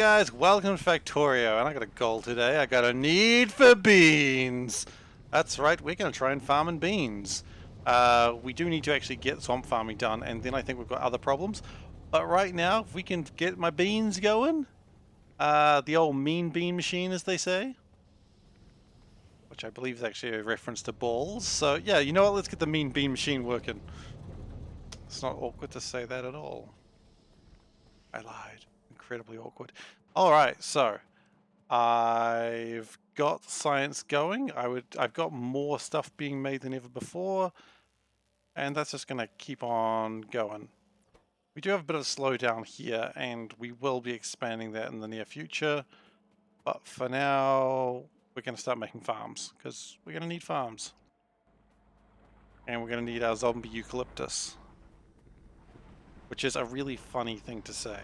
Guys, welcome to Factorio, and I got a goal today. I got a need for beans. That's right, we're going to try and farm in beans. We do need to actually get swamp farming done, and then I think we've got other problems. But right now, if we can get my beans going, the old mean bean machine, as they say, which I believe is actually a reference to balls. So yeah, you know what? Let's get the mean bean machine working. It's not awkward to say that at all. I lied. Incredibly awkward. All right, so. I've got science going. I've got more stuff being made than ever before, and that's just going to keep on going. We do have a bit of a slowdown here, and we will be expanding that in the near future. But for now, we're going to start making farms, because we're going to need farms. And we're going to need our zombie eucalyptus, which is a really funny thing to say.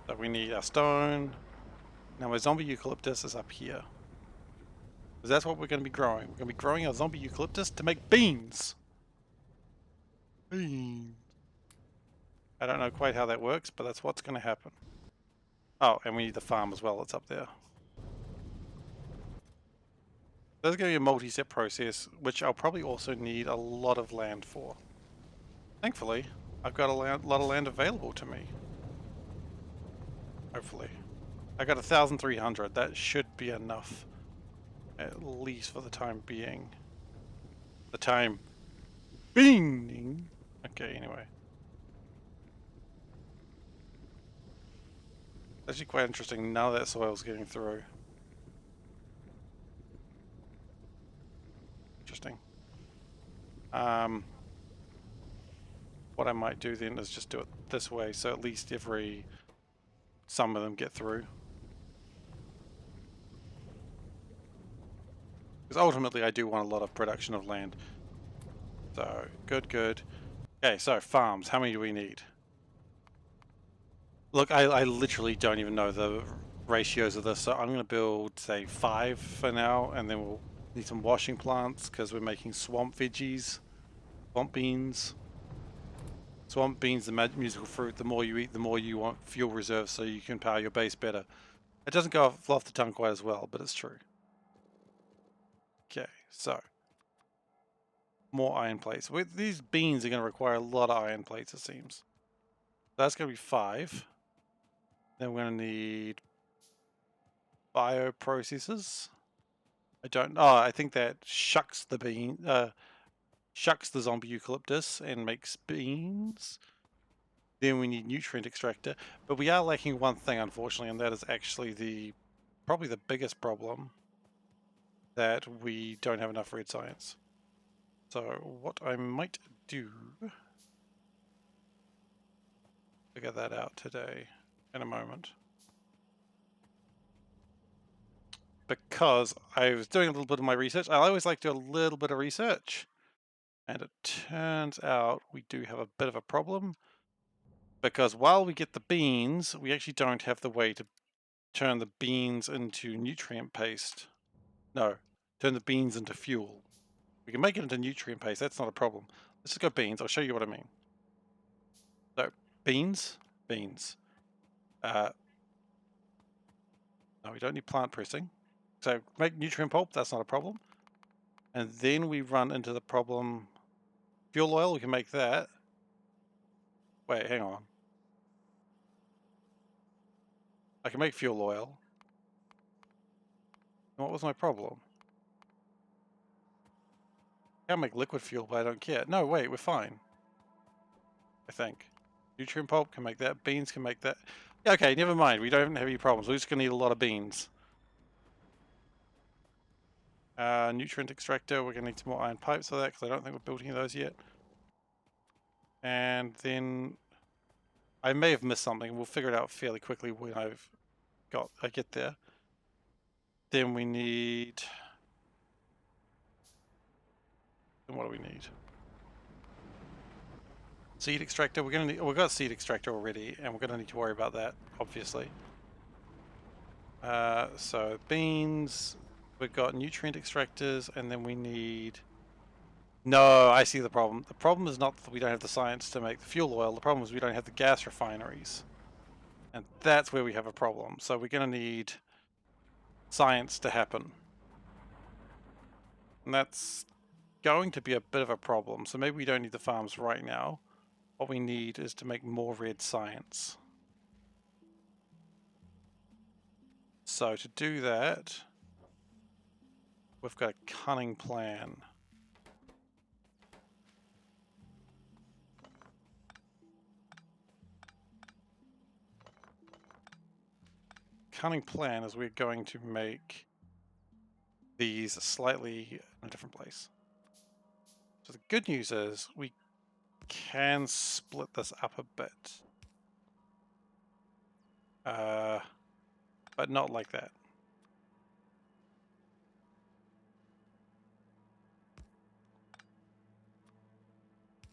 So we need our stone. Now my zombie eucalyptus is up here. Because that's what we're going to be growing. We're going to be growing our zombie eucalyptus to make beans. Beans. I don't know quite how that works, but that's what's going to happen. Oh, and we need the farm as well. It's up there. There's going to be a multi-step process, which I'll probably also need a lot of land for. Thankfully, I've got a lot of land available to me. Hopefully. I got 1,300. That should be enough. At least for the time being. The time being. Okay, anyway. Actually quite interesting. None of that soil's getting through. Interesting. What I might do then is just do it this way, so at least some of them get through. Because ultimately I do want a lot of production of land. So, good. Okay, so farms. How many do we need? Look, I literally don't even know the ratios of this, so I'm going to build, say, 5 for now, and then we'll need some washing plants, because we're making swamp veggies, swamp beans. Swamp beans, the musical fruit. The more you eat, the more you want fuel reserves, so you can power your base better. It doesn't go off the tongue quite as well, but it's true. Okay, so more iron plates. These beans are going to require a lot of iron plates, it seems. That's going to be 5. Then we're going to need bioprocessors. I think that shucks the zombie eucalyptus and makes beans. Then we need nutrient extractor, but we are lacking one thing, unfortunately, and that is actually probably the biggest problem, that we don't have enough red science. So what I might do, figure that out today in a moment, because I was doing a little bit of my research. I always like to do a little bit of research, and it turns out we do have a bit of a problem, because while we get the beans, we actually don't have the way to turn the beans into nutrient paste. No, turn the beans into fuel. We can make it into nutrient paste, that's not a problem. Let's just go beans, I'll show you what I mean. So, beans. No, we don't need plant pressing. So, make nutrient pulp, that's not a problem. And then we run into the problem, fuel oil, we can make that. Wait, hang on. I can make fuel oil. What was my problem? I can make liquid fuel, but I don't care. No, wait, we're fine. I think. Nutrient pulp can make that. Beans can make that. Yeah, okay, never mind. We don't have any problems. We're just going to need a lot of beans. Nutrient extractor. We're going to need some more iron pipes for that, because I don't think we're building those yet. And then I may have missed something. We'll figure it out fairly quickly when I get there. Then we need... Then what do we need? Seed extractor. We've got seed extractor already, and we're going to need to worry about that, obviously. So beans, we've got nutrient extractors, and then we need... No, I see the problem. The problem is not that we don't have the science to make the fuel oil. The problem is we don't have the gas refineries. And that's where we have a problem. So we're going to need science to happen. And that's going to be a bit of a problem. So maybe we don't need the farms right now. What we need is to make more red science. So to do that, we've got a cunning plan. Cunning plan is we're going to make these slightly in a different place. So the good news is we can split this up a bit. But not like that.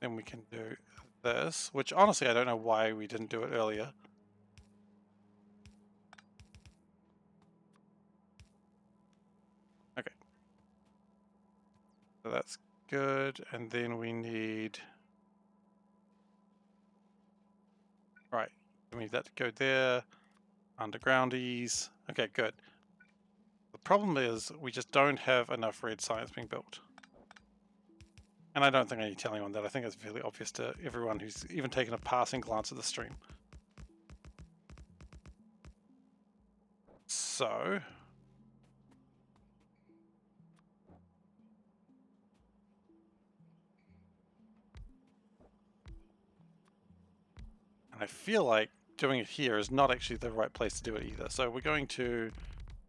Then we can do this, which honestly I don't know why we didn't do it earlier. Okay. So that's good, and then we need... Right, we need that to go there. Undergroundies. Okay, good. The problem is we just don't have enough red science being built. And I don't think I need to tell anyone that. I think it's fairly obvious to everyone who's even taken a passing glance at the stream. So... And I feel like doing it here is not actually the right place to do it either. So we're going to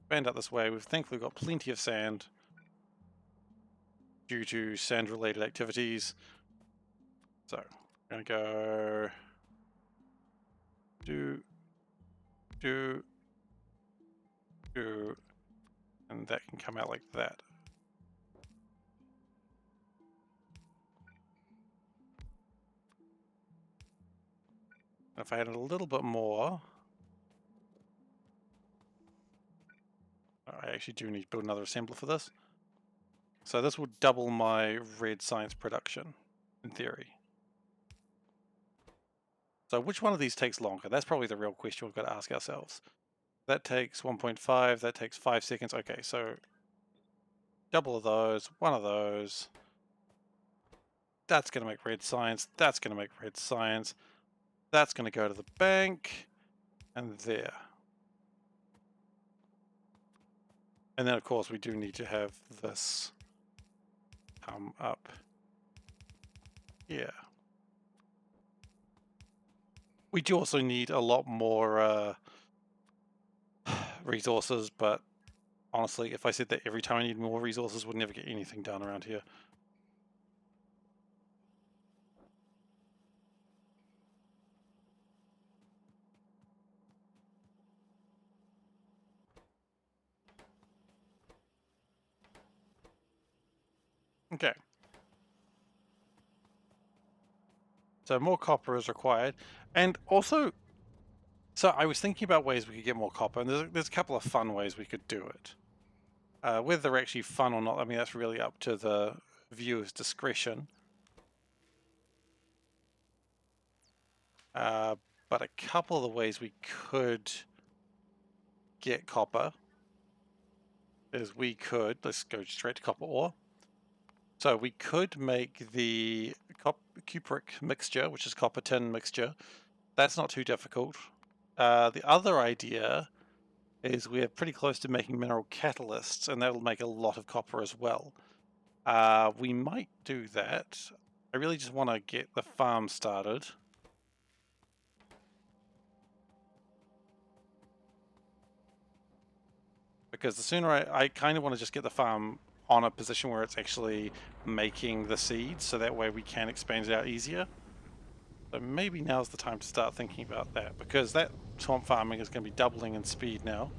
expand out this way. We've thankfully got plenty of sand due to sand related activities. So I'm going to go do, and that can come out like that. And if I added a little bit more, I actually do need to build another assembler for this. So this will double my red science production, in theory. So which one of these takes longer? That's probably the real question we've got to ask ourselves. That takes 1.5, that takes 5 seconds. Okay, so double of those, one of those. That's going to make red science, that's going to make red science. That's going to go to the bank, and there. And then of course we do need to have this come up here. We do also need a lot more resources, but honestly, if I said that every time I need more resources, we'd never get anything done around here. Okay. So more copper is required. And also, so I was thinking about ways we could get more copper, and there's a couple of fun ways we could do it. Whether they're actually fun or not, I mean, that's really up to the viewer's discretion. But a couple of the ways we could get copper is we could, let's go straight to copper ore. So we could make the cupric mixture, which is copper tin mixture. That's not too difficult. The other idea is we're pretty close to making mineral catalysts, and that'll make a lot of copper as well. We might do that. I really just want to get the farm started. Because the sooner I kind of want to just get the farm on a position where it's actually making the seeds, so that way we can expand it out easier. So maybe now's the time to start thinking about that, because that swamp farming is going to be doubling in speed now.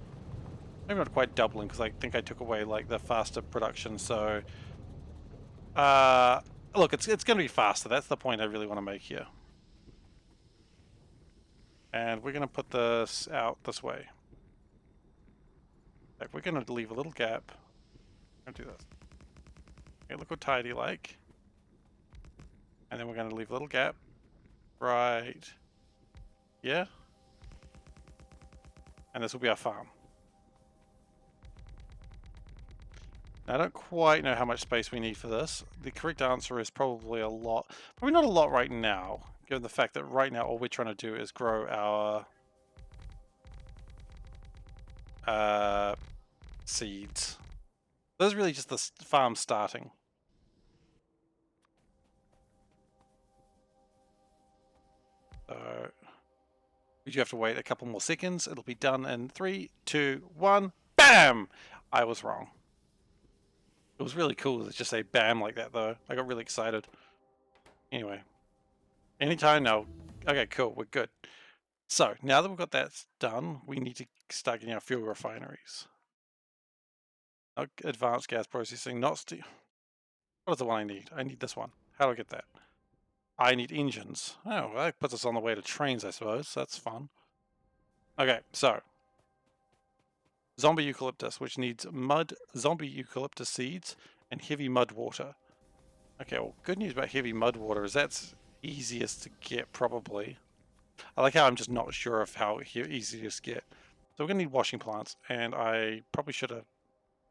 Maybe not quite doubling, because I think I took away like the faster production. So look, it's going to be faster. That's the point I really want to make here. And we're going to put this out this way. Like, we're going to leave a little gap. I'm going to do this. Okay, look what tidy like. And then we're going to leave a little gap right here. And this will be our farm. Now, I don't quite know how much space we need for this. The correct answer is probably a lot. Probably not a lot right now, given the fact that right now all we're trying to do is grow our seeds. This is really just the farm starting. So we do have to wait a couple more seconds. It'll be done in 3, 2, 1. Bam! I was wrong. It was really cool to just say bam like that, though. I got really excited. Anyway. Anytime now. Okay, cool. We're good. So, now that we've got that done, we need to start getting our fuel refineries. Advanced gas processing, not steel. What is the one I need? I need this one. How do I get that? I need engines. Oh, well, that puts us on the way to trains, I suppose. That's fun. Okay, so zombie eucalyptus, which needs zombie eucalyptus seeds and heavy mud water. Okay, well, good news about heavy mud water is that's easiest to get, probably. I like how I'm just not sure of how easy it is to get. So we're going to need washing plants, and I probably should have...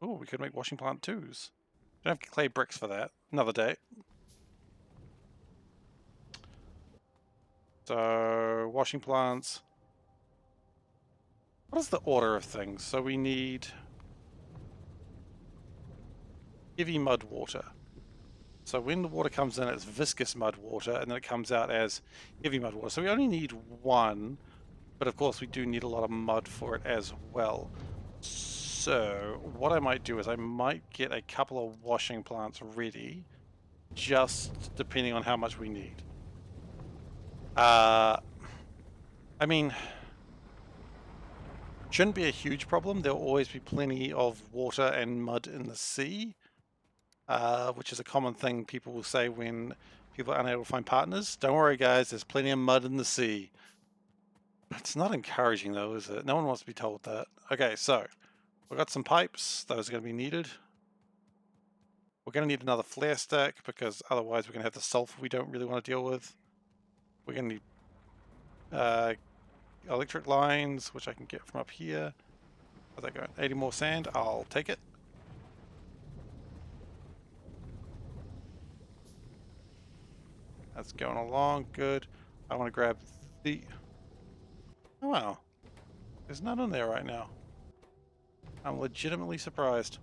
Oh, we could make washing plant 2s. Don't have clay bricks for that. Another day. So, washing plants. What is the order of things? So we need heavy mud water. So when the water comes in, it's viscous mud water, and then it comes out as heavy mud water. So we only need one, but of course we do need a lot of mud for it as well. So what I might do is I might get a couple of washing plants ready, just depending on how much we need. I mean, shouldn't be a huge problem. There'll always be plenty of water and mud in the sea. Which is a common thing people will say when people are unable to find partners. Don't worry, guys, there's plenty of mud in the sea. It's not encouraging, though, is it? No one wants to be told that. Okay, so we've got some pipes. Those are going to be needed. We're going to need another flare stack because otherwise we're going to have the sulfur we don't really want to deal with. We're going to need electric lines, which I can get from up here. How's that going? 80 more sand. I'll take it. That's going along, good. I want to grab the... Oh wow, there's none in there right now. I'm legitimately surprised.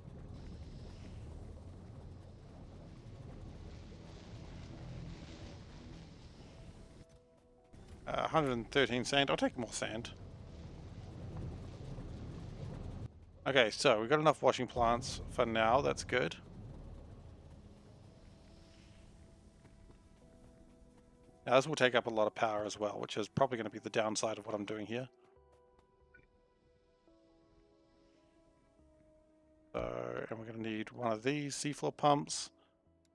Uh, 113 sand, I'll take more sand. Okay, so we've got enough washing plants for now, that's good. Now this will take up a lot of power as well, which is probably going to be the downside of what I'm doing here. So, and we're going to need one of these seafloor pumps.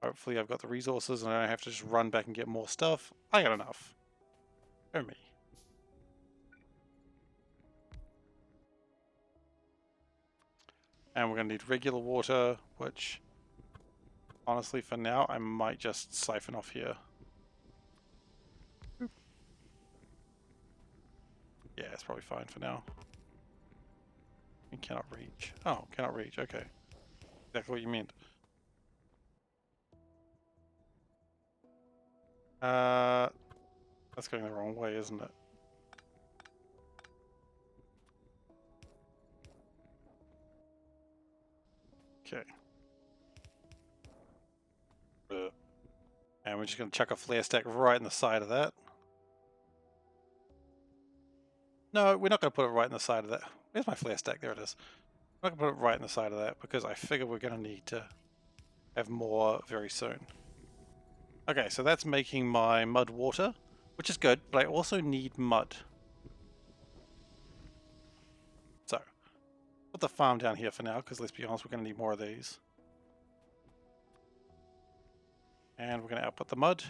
Hopefully I've got the resources and I don't have to just run back and get more stuff. I got enough. Go me. And we're going to need regular water, which honestly for now I might just siphon off here. Yeah, it's probably fine for now. We cannot reach. Oh, cannot reach. Okay. Exactly what you meant. That's going the wrong way, isn't it? Okay. And we're just going to chuck a flare stack right in the side of that. No, we're not going to put it right in the side of that. Where's my flare stack? There it is. I'm not going to put it right in the side of that because I figure we're going to need to have more very soon. Okay, so that's making my mud water, which is good, but I also need mud. So, put the farm down here for now because let's be honest, we're going to need more of these. And we're going to output the mud.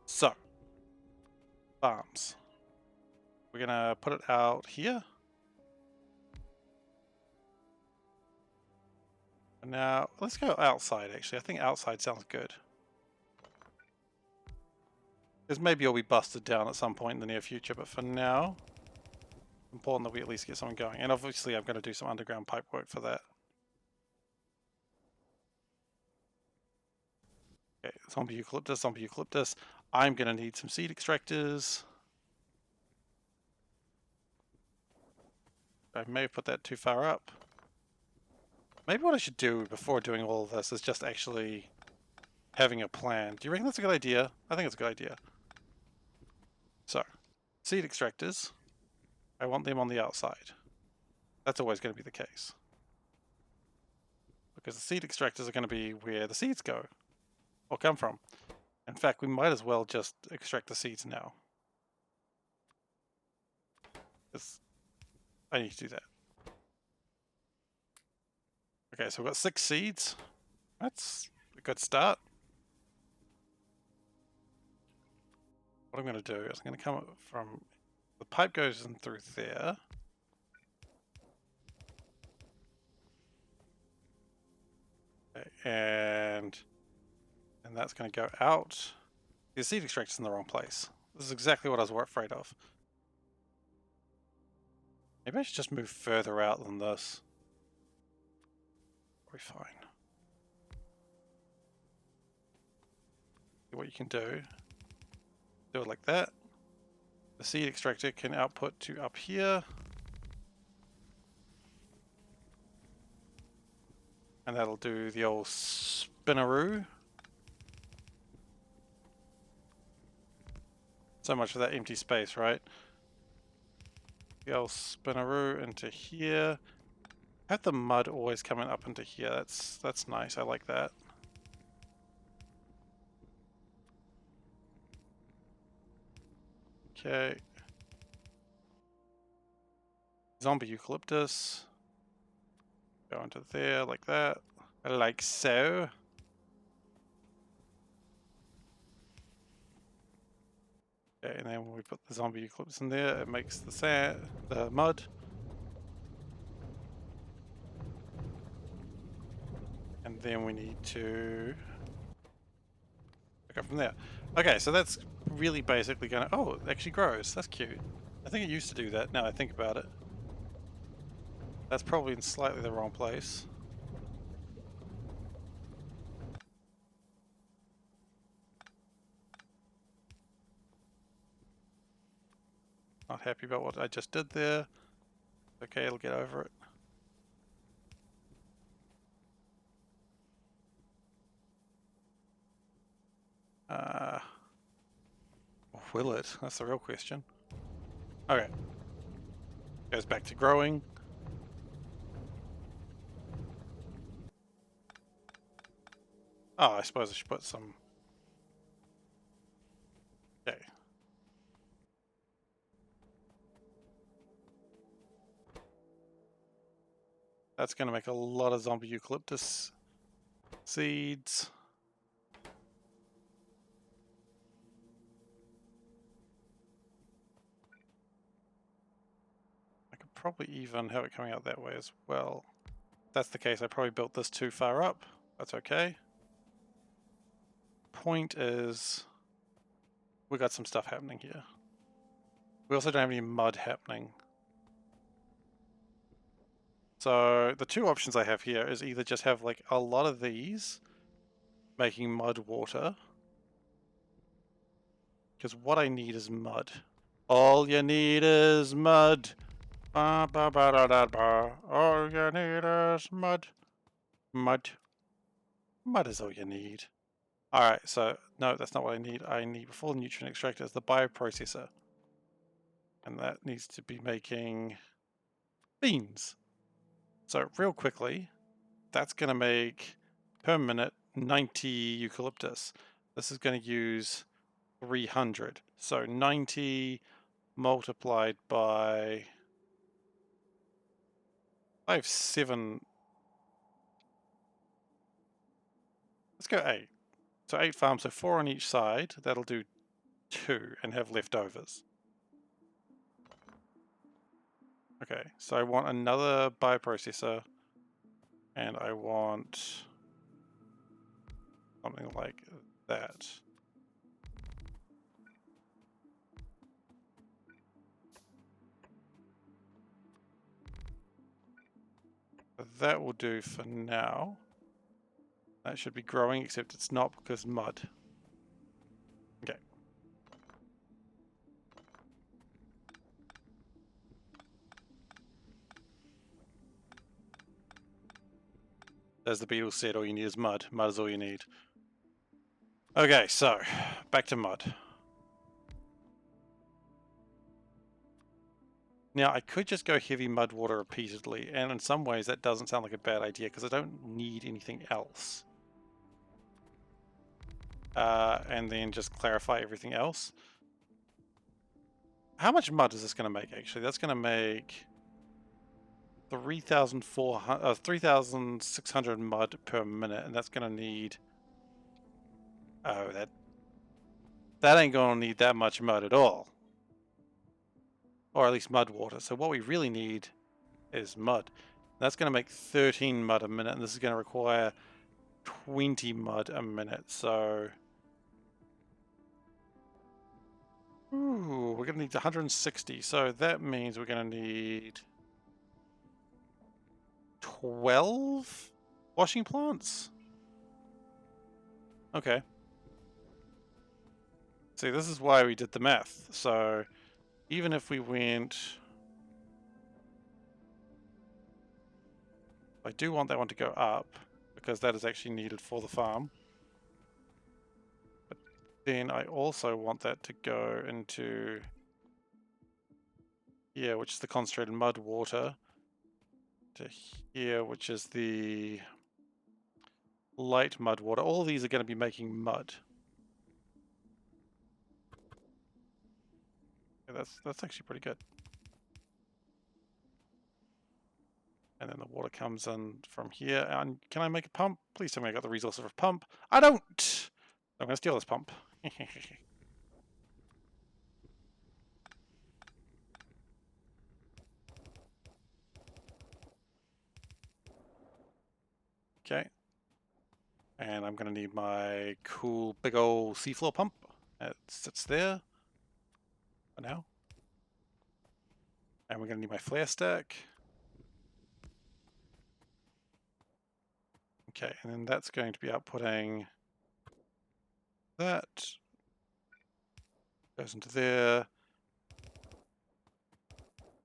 So, farms. We're going to put it out here. And now, let's go outside actually. I think outside sounds good. Because maybe it'll be busted down at some point in the near future, but for now, important that we at least get something going. And obviously I'm going to do some underground pipe work for that. Okay, zombie eucalyptus, zombie eucalyptus. I'm going to need some seed extractors. I may have put that too far up. Maybe what I should do before doing all of this is just actually having a plan. Do you reckon that's a good idea? I think it's a good idea. So, seed extractors. I want them on the outside. That's always going to be the case. Because the seed extractors are going to be where the seeds go. Or come from. In fact, we might as well just extract the seeds now. Because I need to do that. Okay, so we've got 6 seeds. That's a good start. What I'm going to do is I'm going to come up from... The pipe goes in through there. Okay, and that's going to go out. The seed extractor's in the wrong place. This is exactly what I was afraid of. Maybe I should just move further out than this. We'll be fine. See what you can do. Do it like that. The seed extractor can output to up here. And that'll do the old spinneroo. So much for that empty space, right? The old spinneroo into here. Have the mud always coming up into here. That's nice. I like that. Okay. Zombie eucalyptus. Go into there like that. Like so. Okay, and then when we put the zombie eucalyptus in there, it makes the sand, the mud. And then we need to pick up from there. Okay, so that's really basically gonna... Oh, it actually grows. That's cute. I think it used to do that, now that I think about it. That's probably in slightly the wrong place. Not happy about what I just did there. Okay, it'll get over it. Will it? That's the real question. Okay. Goes back to growing. Oh, I suppose I should put some... Okay. That's going to make a lot of zombie eucalyptus seeds. I could probably even have it coming out that way as well. If that's the case, I probably built this too far up. That's okay. Point is, we got some stuff happening here. We also don't have any mud happening. So the two options I have here is either just have like a lot of these making mud water. Because what I need is mud. All you need is mud. Ba, ba, ba, da, da, ba. All you need is mud. Mud. Mud is all you need. Alright, so no, that's not what I need. I need, before the nutrient extractor, is the bioprocessor. And that needs to be making beans. So real quickly, that's going to make per minute 90 eucalyptus. This is going to use 300. So 90 multiplied by... I have 7... Let's go 8. So 8 farms, so 4 on each side. That'll do 2 and have leftovers. Okay, so I want another bioprocessor, and I want something like that. But that will do for now. That should be growing, except it's not because mud. Okay. As the Beatles said, all you need is mud. Mud is all you need. Okay, so back to mud. Now, I could just go heavy mud water repeatedly, and in some ways that doesn't sound like a bad idea because I don't need anything else. And then just clarify everything else. How much mud is this going to make, actually? That's going to make 3,600 mud per minute, and that's going to need... Oh, that ain't going to need that much mud at all. Or at least mud water. So what we really need is mud. That's going to make 13 mud a minute, and this is going to require 20 mud a minute. So... Ooh, we're going to need 160. So that means we're going to need 12 washing plants? Okay. See, this is why we did the math. So even if we went... I do want that one to go up because that is actually needed for the farm. But then I also want that to go into here, which is the concentrated mud water, to here, which is the light mud water. All these are going to be making mud. Yeah, that's actually pretty good. And then the water comes in from here. And can I make a pump? Please tell me I got the resources for a pump. I don't! I'm going to steal this pump. Okay. And I'm going to need my cool big old seafloor pump. It sits there for now. And we're going to need my flare stack. Okay, and then that's going to be outputting that. Goes into there.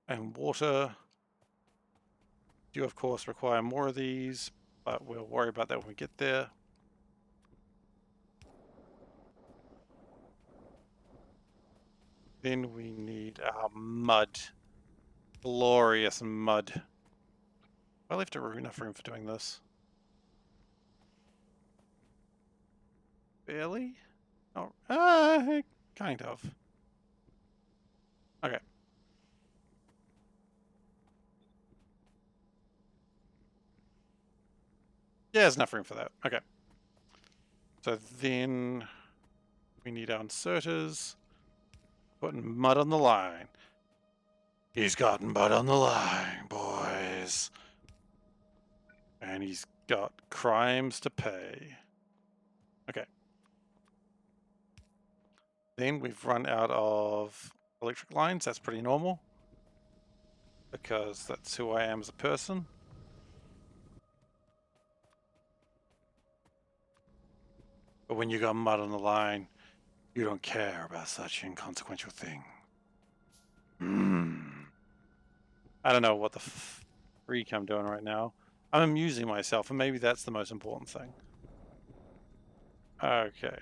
And water. Do of course require more of these, but we'll worry about that when we get there. Then we need our mud. Glorious mud. I left enough room for doing this. Barely? Oh, kind of. Okay. Yeah, there's enough room for that. Okay. So then we need our inserters. Putting mud on the line. He's got mud on the line, boys. And he's got crimes to pay. Okay. Then we've run out of electric lines. That's pretty normal. Because that's who I am as a person. But when you got mud on the line, you don't care about such inconsequential thing. I don't know what the freak I'm doing right now. I'm amusing myself, and maybe that's the most important thing. Okay.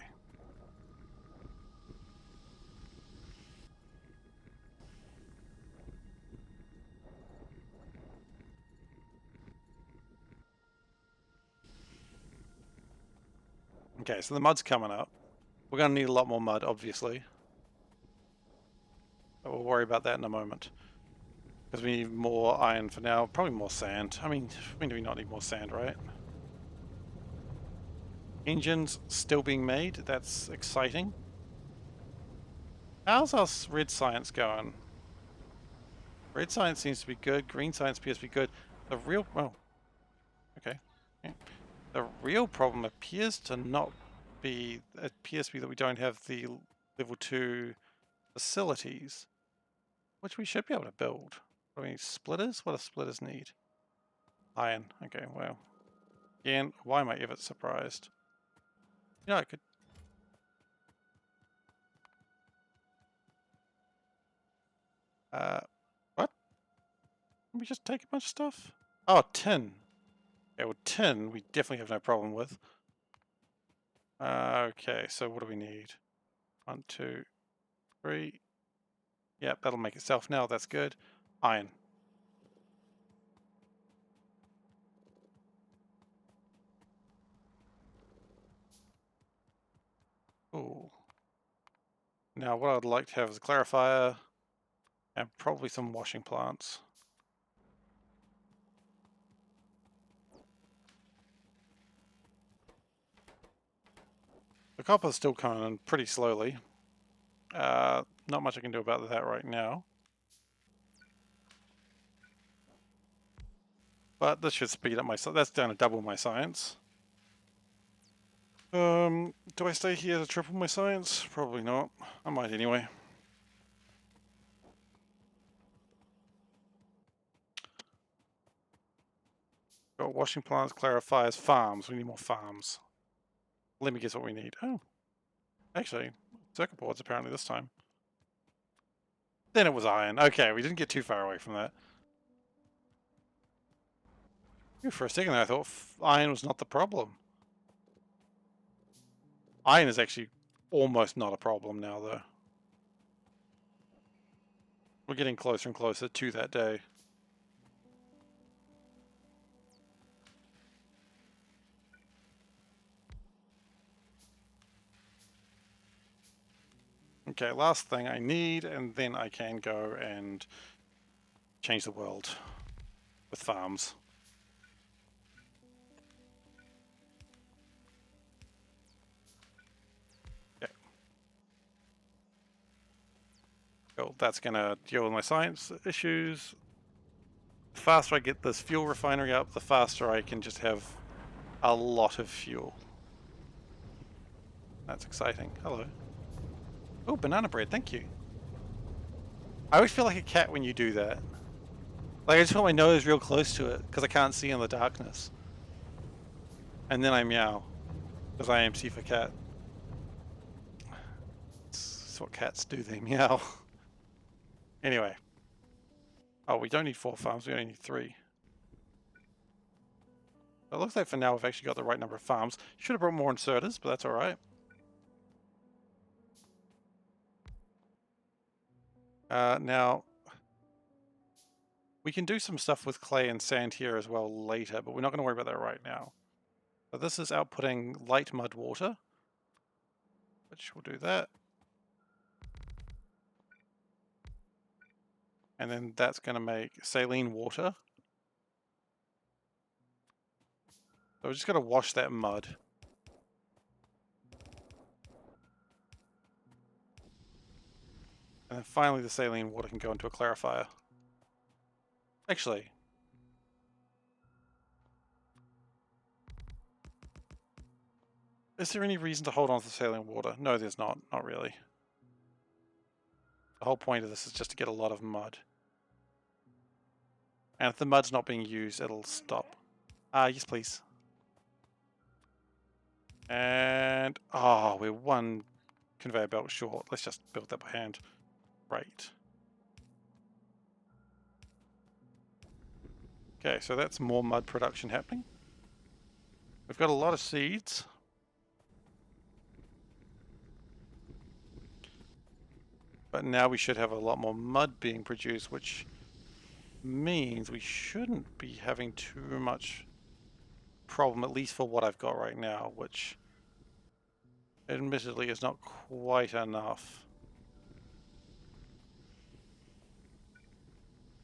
Okay, so the mud's coming up. We're going to need a lot more mud, obviously. But we'll worry about that in a moment. Because we need more iron for now. Probably more sand. I mean, when do we not need more sand, right? Engines still being made. That's exciting. How's our red science going? Red science seems to be good. Green science appears to be good. The real... Oh. Okay. Yeah. The real problem appears to not be... It appears to be that we don't have the level 2 facilities. Which we should be able to build. I mean, splitters? What do splitters need? Iron. Okay, well. Again, why am I ever surprised? You know, I could... what? Can we just take a bunch of stuff? Oh, tin. Yeah, well, tin we definitely have no problem with. Okay, so what do we need? 1, 2, 3. Yep, that'll make itself now. That's good. Iron. Ooh. Now, what I'd like to have is a clarifier and probably some washing plants. The copper's still coming in pretty slowly. Not much I can do about that right now. But this should speed up my... That's down to double my science. Do I stay here to triple my science? Probably not. I might anyway. Got washing plants, clarifiers, farms. We need more farms. Let me guess what we need. Oh. Actually, circuit boards apparently this time. Then it was iron. Okay, we didn't get too far away from that. For a second there, I thought iron was not the problem. Iron is actually almost not a problem now, though. We're getting closer and closer to that day. Okay, last thing I need, and then I can go and change the world with farms. Okay. Cool, that's gonna deal with my science issues. The faster I get this fuel refinery up, the faster I can just have a lot of fuel. That's exciting. Hello. Oh, banana bread, thank you. I always feel like a cat when you do that. Like, I just put my nose real close to it, because I can't see in the darkness. And then I meow, because I am SeiferKatt. That's what cats do, they meow. Anyway. Oh, we don't need 4 farms, we only need 3. It looks like for now we've actually got the right number of farms. Should have brought more inserters, but that's alright. Now, we can do some stuff with clay and sand here as well later, but we're not going to worry about that right now. So this is outputting light mud water, which will do that. And then that's going to make saline water. So we're just going to wash that mud. And then finally the saline water can go into a clarifier. Actually, is there any reason to hold on to the saline water? No, there's not. Not really. The whole point of this is just to get a lot of mud. And if the mud's not being used, it'll stop. Yes please. And, oh, we're 1 conveyor belt short. Let's just build that by hand. Right. Okay, so that's more mud production happening. We've got a lot of seeds. But now we should have a lot more mud being produced, which means we shouldn't be having too much problem, at least for what I've got right now, which admittedly is not quite enough.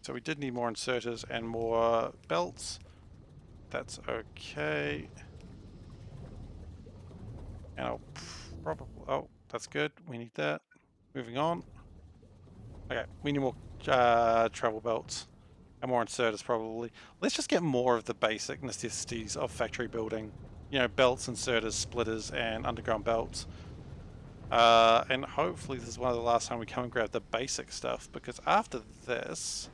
So we did need more inserters and more belts. That's okay. And I'll probably... Oh, that's good. We need that. Moving on. Okay, we need more travel belts. And more inserters probably. Let's just get more of the basic necessities of factory building. You know, belts, inserters, splitters, and underground belts. And hopefully this is one of the last time we come and grab the basic stuff, because after this,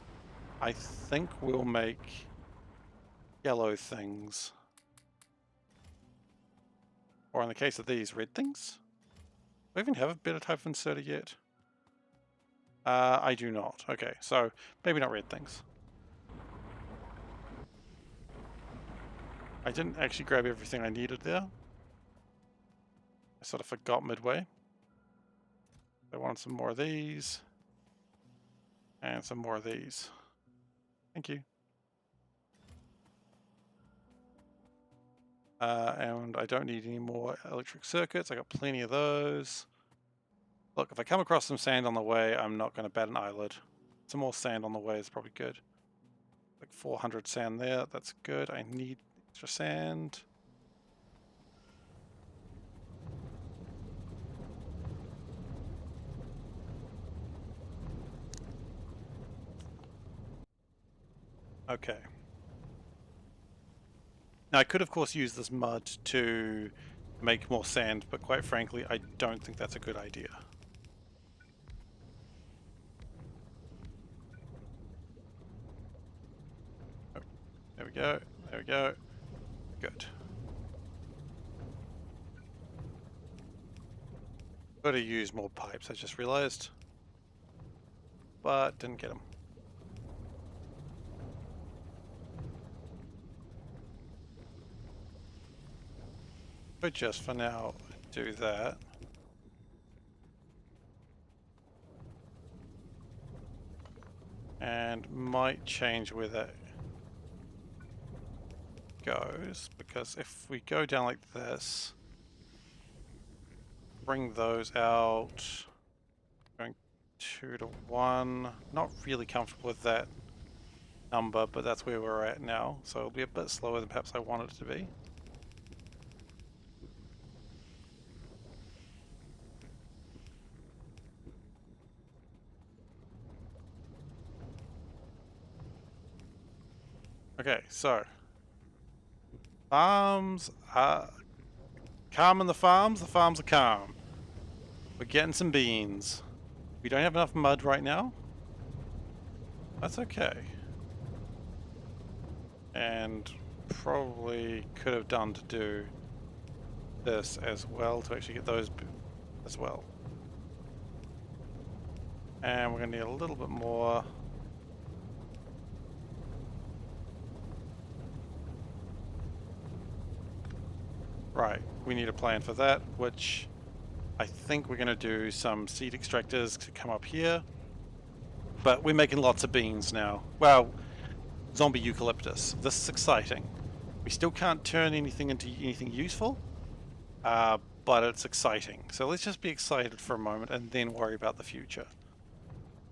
I think we'll make yellow things. Or in the case of these, red things? Do I even have a better type of inserter yet? I do not. Okay, so maybe not red things. I didn't actually grab everything I needed there. I sort of forgot midway. I wanted some more of these. And some more of these. Thank you. And I don't need any more electric circuits. I got plenty of those. Look, if I come across some sand on the way, I'm not going to bat an eyelid. Some more sand on the way is probably good. Like 400 sand there, that's good. I need extra sand. Okay. Now I could of course use this mud to make more sand, but quite frankly I don't think that's a good idea. Oh, there we go, there we go. Good. Gotta use more pipes, I just realized. But didn't get them. But just for now, do that. And might change where that goes, because if we go down like this, bring those out, going 2 to 1, not really comfortable with that number, but that's where we're at now, so it'll be a bit slower than perhaps I want it to be. Okay, so farms are calm in the farms are calm. We're getting some beans. We don't have enough mud right now. That's okay. And probably could have done to do this as well to actually get those as well. And we're going to need a little bit more. Right, we need a plan for that, which I think we're going to do some seed extractors to come up here. But we're making lots of beans now. Well, zombie eucalyptus. This is exciting. We still can't turn anything into anything useful, but it's exciting. So let's just be excited for a moment and then worry about the future.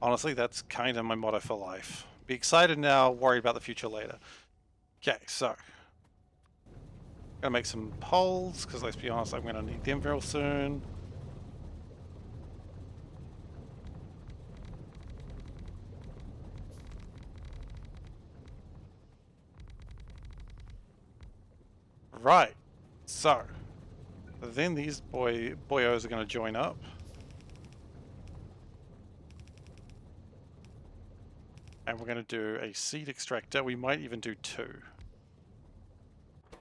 Honestly, that's kind of my motto for life. Be excited now, worry about the future later. Okay, so gonna make some poles, because let's be honest, I'm gonna need them real soon. Right, so then these boyos are gonna join up. And we're gonna do a seed extractor. We might even do 2.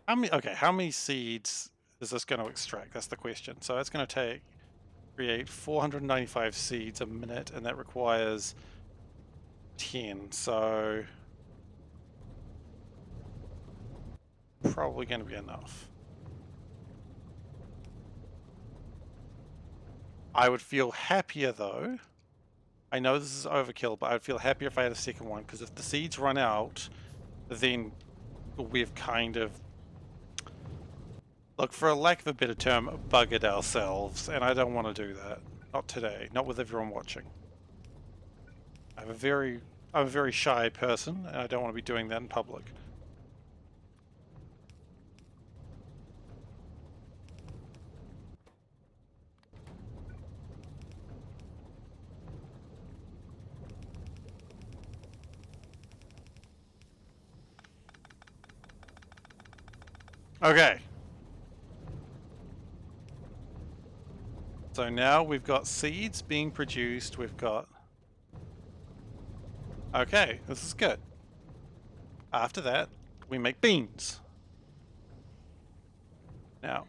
How many seeds is this going to extract? That's the question. So it's going to create 495 seeds a minute, and that requires 10. So probably going to be enough. I would feel happier though. I know this is overkill, but I'd feel happier if I had a second one, because if the seeds run out, then we've kind of, look, for a lack of a better term, buggered ourselves, and I don't want to do that. Not today, not with everyone watching. I'm a very shy person, and I don't want to be doing that in public. Okay. So now we've got seeds being produced, we've got... Okay, this is good. After that, we make beans. Now,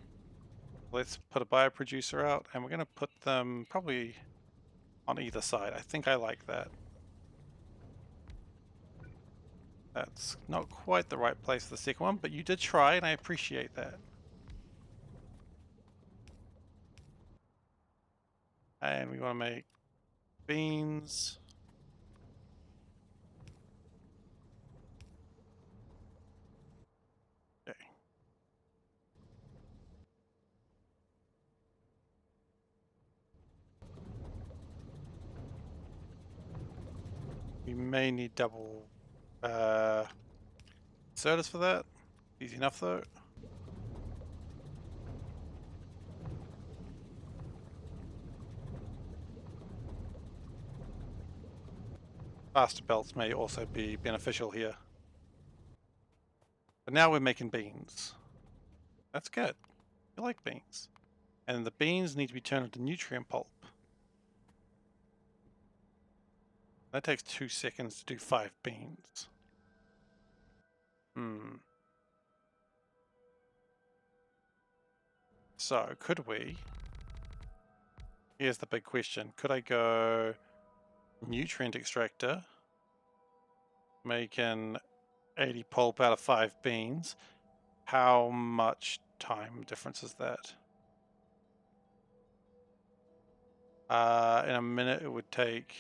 let's put a bioproducer out, and we're going to put them probably on either side. I think I like that. That's not quite the right place for the second one, but you did try, and I appreciate that. And we want to make beans. Okay. We may need double inserters for that. Easy enough though. Faster belts may also be beneficial here. But now we're making beans. That's good. I like beans. And the beans need to be turned into nutrient pulp. That takes 2 seconds to do 5 beans. So, could we... Here's the big question. Could I go nutrient extractor, make an 80 pulp out of 5 beans? How much time difference is that? In a minute it would take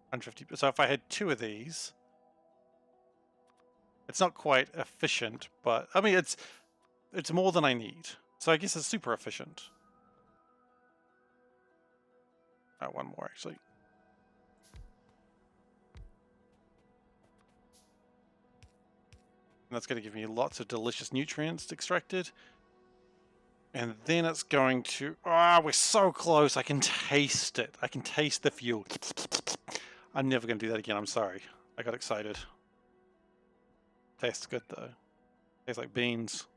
150. So if I had 2 of these, it's not quite efficient, but I mean it's more than I need. So I guess it's super efficient. One more actually. And that's going to give me lots of delicious nutrients extracted. And then it's going to... we're so close. I can taste it. I can taste the fuel. I'm never going to do that again. I'm sorry. I got excited. Tastes good though. Tastes like beans.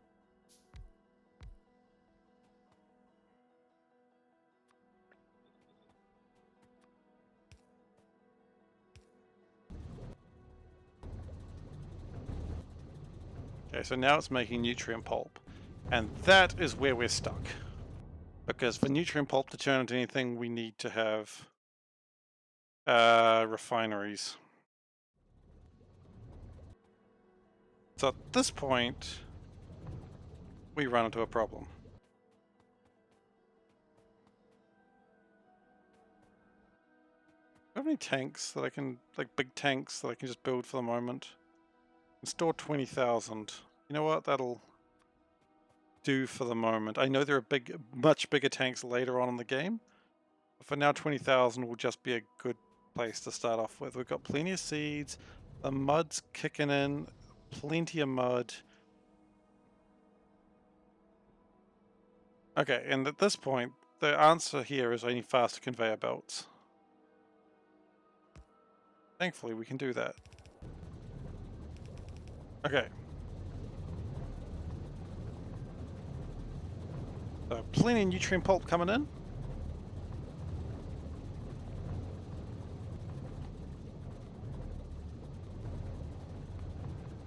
Okay, so now it's making nutrient pulp. And that is where we're stuck. Because for nutrient pulp to turn into anything, we need to have refineries. So at this point, we run into a problem. Do I have any tanks that I can, like big tanks that I can just build for the moment? And store 20,000. You know what? That'll do for the moment. I know there are much bigger tanks later on in the game. But for now, 20,000 will just be a good place to start off with. We've got plenty of seeds. The mud's kicking in. Plenty of mud. Okay, and at this point, the answer here is I need faster conveyor belts. Thankfully, we can do that. Okay. So, plenty of nutrient pulp coming in.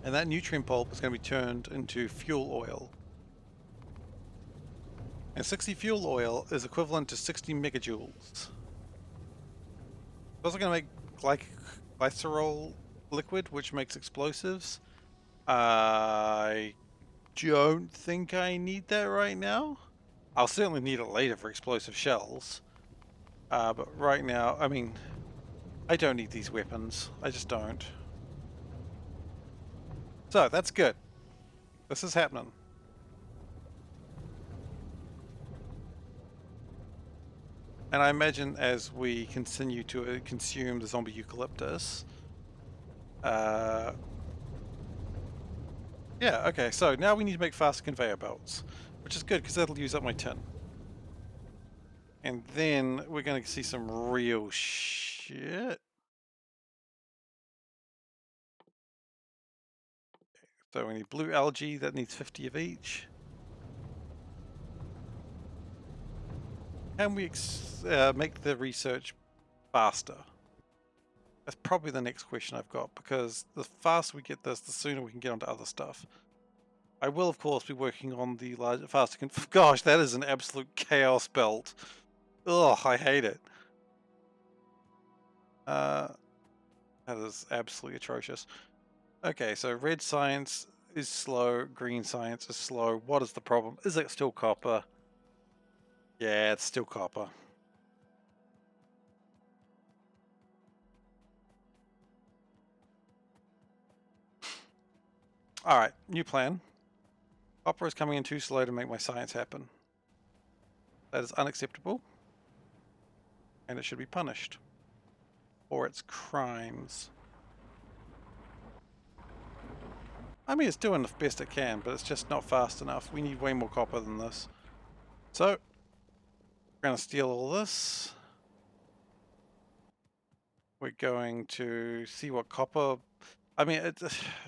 And that nutrient pulp is going to be turned into fuel oil. And 60 fuel oil is equivalent to 60 megajoules. It's also going to make glycerol liquid, which makes explosives. I don't think I need that right now. I'll certainly need it later for explosive shells. But right now, I mean, I don't need these weapons. I just don't. So, that's good. This is happening. And I imagine as we continue to consume the zombie eucalyptus... yeah, okay, so now we need to make faster conveyor belts. Which is good, because that'll use up my tin. And then we're going to see some real shit. So we need blue algae, that needs 50 of each. Can we make the research faster? That's probably the next question I've got, because the faster we get this, the sooner we can get onto other stuff. I will, of course, be working on the larger, faster. Gosh, that is an absolute chaos belt. Ugh, I hate it. That is absolutely atrocious. Okay, so red science is slow, green science is slow. What is the problem? Is it still copper? Yeah, it's still copper. Alright, new plan. Copper is coming in too slow to make my science happen. That is unacceptable. And it should be punished for its crimes. I mean, it's doing the best it can, but it's just not fast enough. We need way more copper than this. So, we're going to steal all this. We're going to see what copper... I mean, it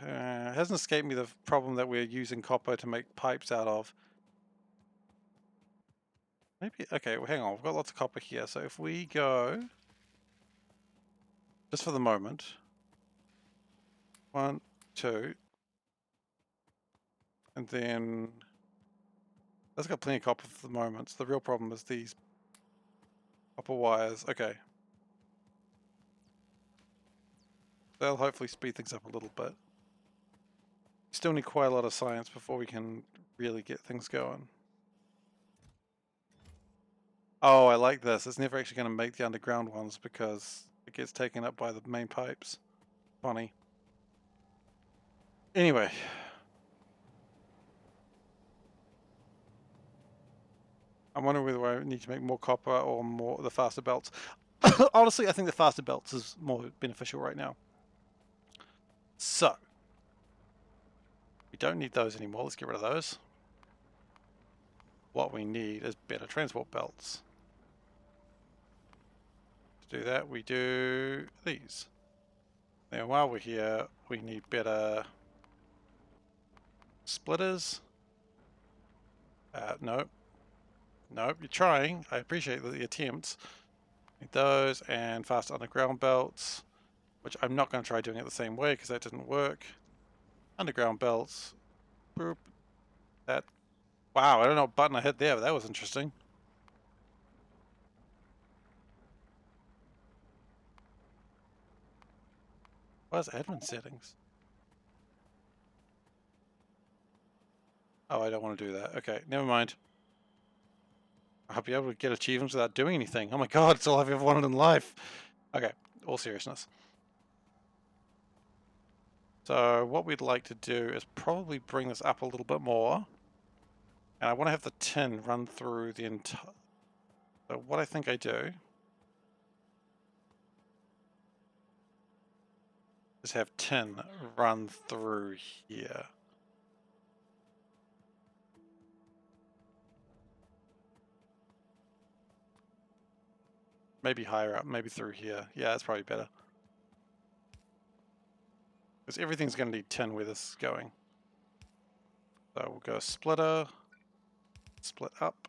hasn't escaped me the problem that we're using copper to make pipes out of. Maybe... Okay, well, hang on. We've got lots of copper here. So if we go... Just for the moment. 1, 2... And then... That's got plenty of copper for the moment. So the real problem is these copper wires. Okay. They'll hopefully speed things up a little bit. Still need quite a lot of science before we can really get things going. Oh, I like this. It's never actually going to make the underground ones because it gets taken up by the main pipes. Funny. Anyway. I'm wondering whether I need to make more copper or more the faster belts. Honestly, I think the faster belts is more beneficial right now. So. We don't need those anymore. Let's get rid of those. What we need is better transport belts. To do that, we do these. Now, while we're here, we need better splitters. Nope. Nope, you're trying. I appreciate the attempts. Need those and fast underground belts, which I'm not going to try doing it the same way because that didn't work. Underground belts. Boop. That. Wow, I don't know what button I hit there, but that was interesting. What is admin settings? Oh, I don't want to do that. Okay, never mind. I'll be able to get achievements without doing anything. Oh my god, it's all I've ever wanted in life. Okay, all seriousness. So what we'd like to do is probably bring this up a little bit more. And I want to have the tin run through the entire... So what I think I do is have tin run through here. Maybe higher up, maybe through here. Yeah, that's probably better. Because everything's going to need tin where this is going. So we'll go splitter, split up.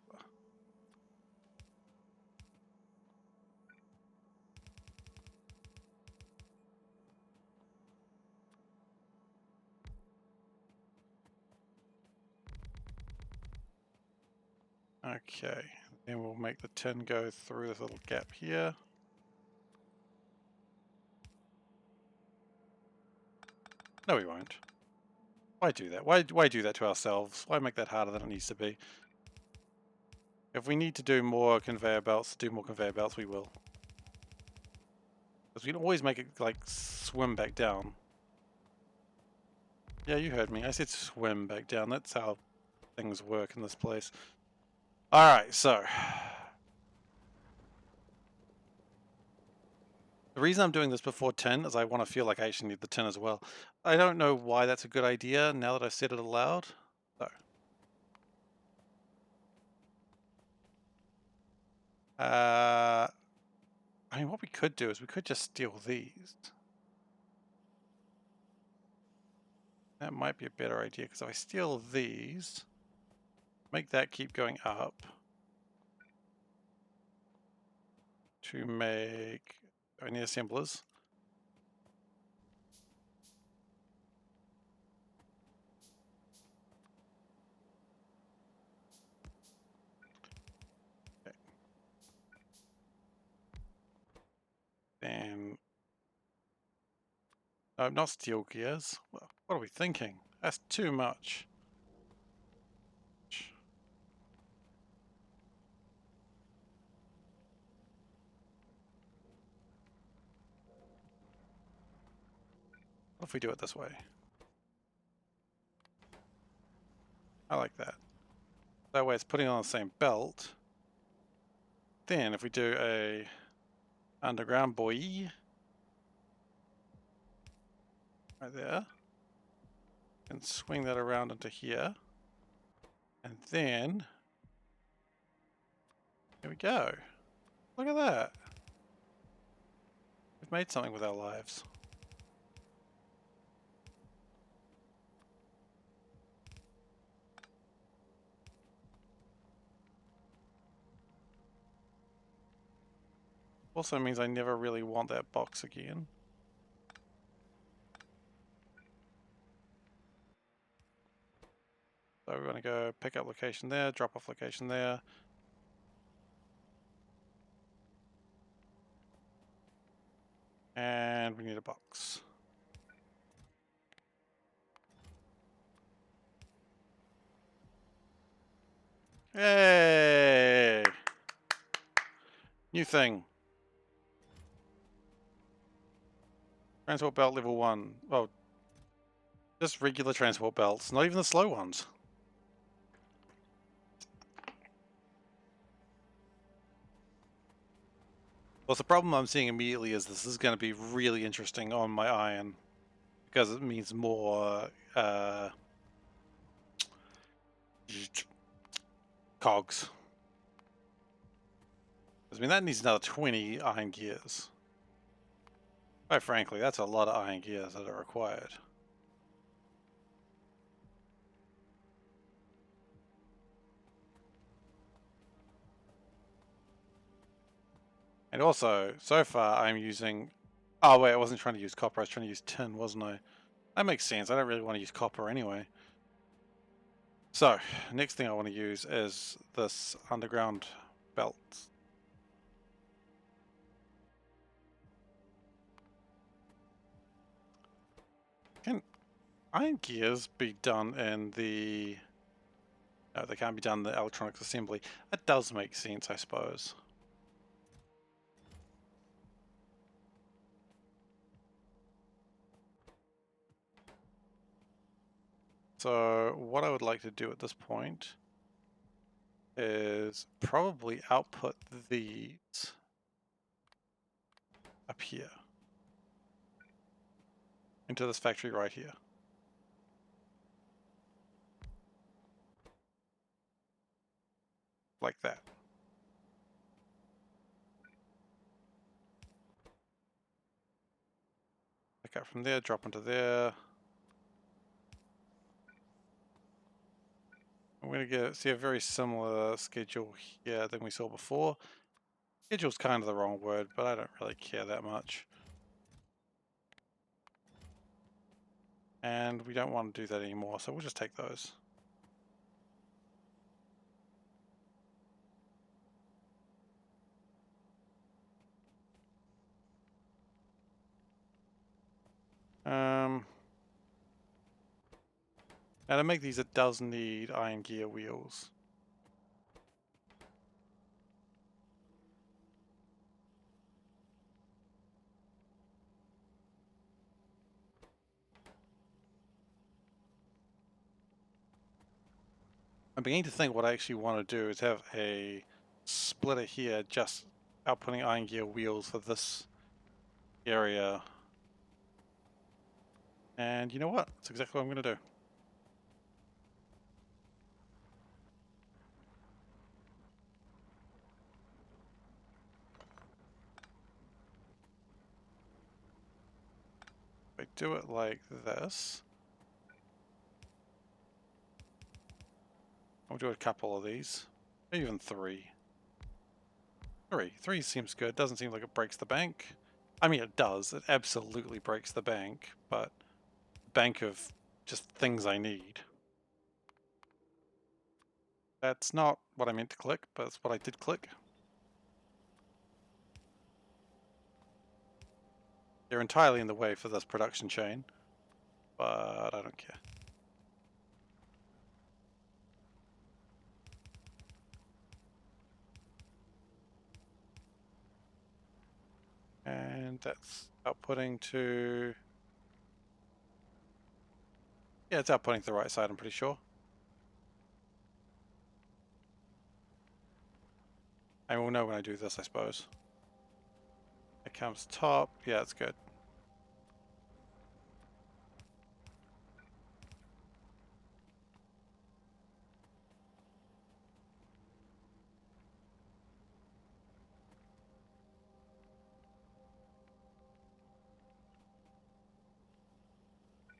Okay, then we'll make the tin go through this little gap here. No, we won't. Why do that? Why do that to ourselves? Why make that harder than it needs to be? If we need to do more conveyor belts, we will. Because we can always make it, like, swim back down. Yeah, you heard me. I said swim back down. That's how things work in this place. Alright, so... The reason I'm doing this before tin is I want to feel like I actually need the tin as well. I don't know why that's a good idea now that I've said it aloud. So... I mean, what we could do is we could just steal these. That might be a better idea, because if I steal these, make that keep going up to make... I need assemblers. No, not steel gears. What are we thinking? That's too much. What if we do it this way? I like that. That way it's putting on the same belt. Then if we do a underground buoy right there and swing that around into here, and then here we go. Look at that. We've made something with our lives. Also means I never really want that box again. So we're going to go pick up location there, drop off location there. And we need a box. Hey! New thing. Transport belt level 1. Well, just regular transport belts, not even the slow ones. Well, the problem I'm seeing immediately is this is going to be really interesting on my iron. Because it means more cogs. I mean, that needs another 20 iron gears. Quite frankly, that's a lot of iron gears that are required. And also, so far I'm using... Oh wait, I wasn't trying to use copper, I was trying to use tin, wasn't I? That makes sense, I don't really want to use copper anyway. So, next thing I want to use is this underground belt. Can iron gears be done in the... No, they can't be done in the electronics assembly. That does make sense, I suppose. So what I would like to do at this point is probably output these up here into this factory right here. Like that. Pick up from there, drop into there. I'm going to see a very similar schedule here than we saw before. Schedule's kind of the wrong word, but I don't really care that much. And we don't want to do that anymore, so we'll just take those. Now to make these, it does need iron gear wheels. I'm beginning to think what I actually want to do is have a splitter here just outputting iron gear wheels for this area. And you know what? That's exactly what I'm going to do. If I do it like this, I'll do a couple of these, maybe even three. Three seems good. Doesn't seem like it breaks the bank. I mean, it does. It absolutely breaks the bank, but bank of just things I need. That's not what I meant to click, but it's what I did click. They're entirely in the way for this production chain, but I don't care. And that's outputting to... Yeah, it's outputting to the right side, I'm pretty sure. I will know when I do this, I suppose. It comes top. Yeah, it's good.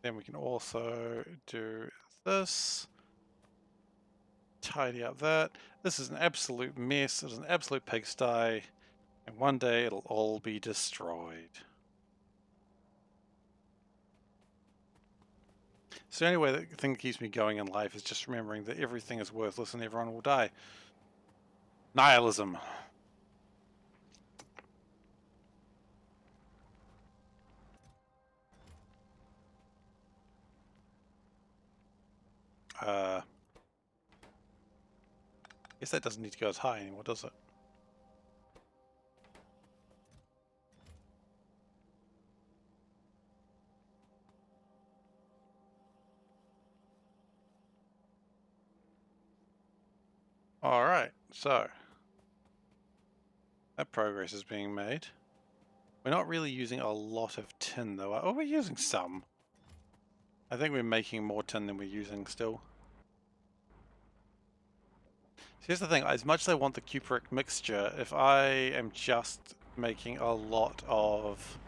Then we can also do this. Tidy up that. This is an absolute mess. It's an absolute pigsty. And one day it'll all be destroyed. So the only way that thing keeps me going in life is just remembering that everything is worthless and everyone will die. Nihilism. Guess that doesn't need to go as high anymore, does it? Alright, so that progress is being made. We're not really using a lot of tin though. Oh, we're using some. I think we're making more tin than we're using still. Here's the thing, as much as I want the cupric mixture, if I am just making a lot of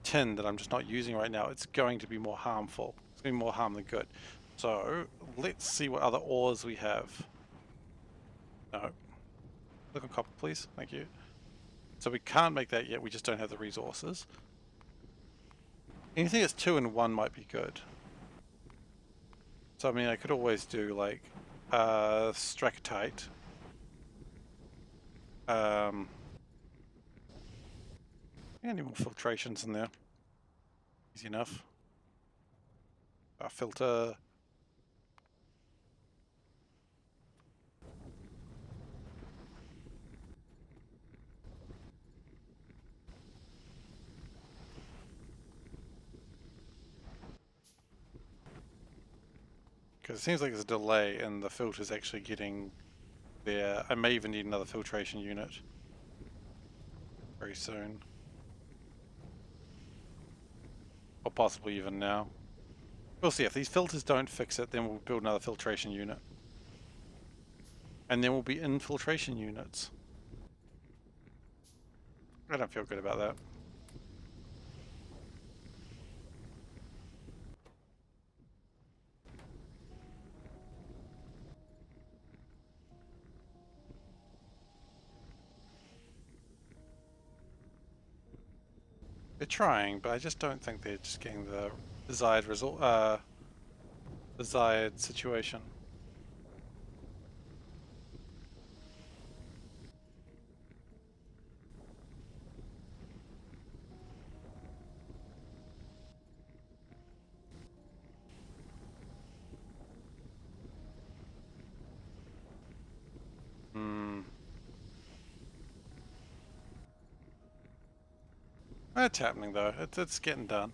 tin that I'm just not using right now, it's going to be more harmful. It's going to be more harm than good. So, let's see what other ores we have. No. Look on copper, please. Thank you. So we can't make that yet, we just don't have the resources. Anything that's 2 and 1 might be good. So I mean, I could always do like SeiferKatt. Any more filtrations in there? Easy enough. Filter. Because it seems like there's a delay and the filter's actually getting there. I may even need another filtration unit very soon. Or possibly even now. We'll see. If these filters don't fix it, then we'll build another filtration unit. And then we'll be infiltration units. I don't feel good about that. They're trying, but I just don't think they're just getting the desired result, desired situation. It's happening though. It's getting done.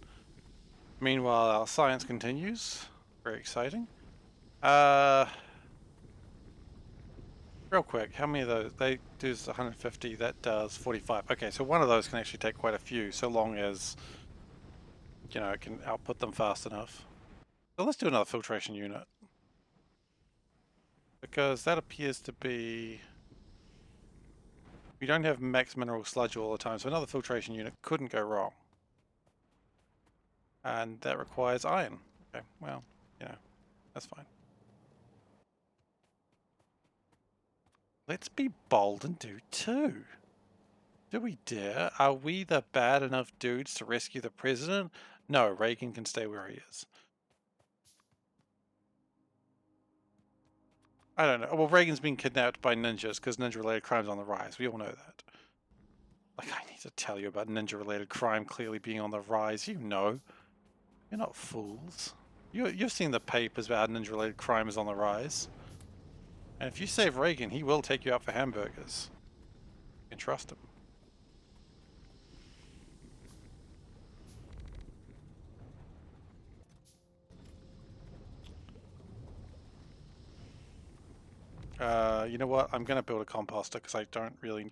Meanwhile, our science continues. Very exciting. Real quick, how many of those? They do 150, that does 45. Okay, so one of those can actually take quite a few, so long as, you know, it can output them fast enough. So let's do another filtration unit. Because that appears to be... We don't have max mineral sludge all the time, so another filtration unit couldn't go wrong. And that requires iron. Okay, well, you know, that's fine. Let's be bold and do 2. Do we dare? Are we the bad enough dudes to rescue the president? No, Reagan can stay where he is. I don't know. Well, Reagan's been kidnapped by ninjas because ninja-related crimes on the rise. We all know that. Like, I need to tell you about ninja-related crime clearly being on the rise. You know. You're not fools. You've seen the papers about how ninja-related crime is on the rise. And if you save Reagan, he will take you out for hamburgers. You can trust him. You know what? I'm going to build a composter because I don't really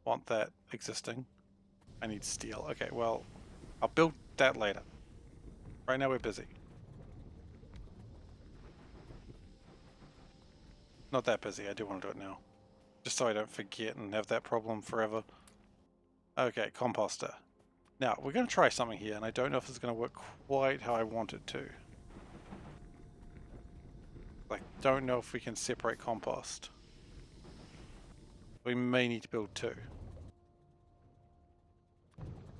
want that existing. I need steel. Okay, well, I'll build that later. Right now we're busy. Not that busy. I do want to do it now. Just so I don't forget and have that problem forever. Okay, composter. Now, we're going to try something here, and I don't know if it's going to work quite how I want it to. I don't know if we can separate compost. We may need to build two.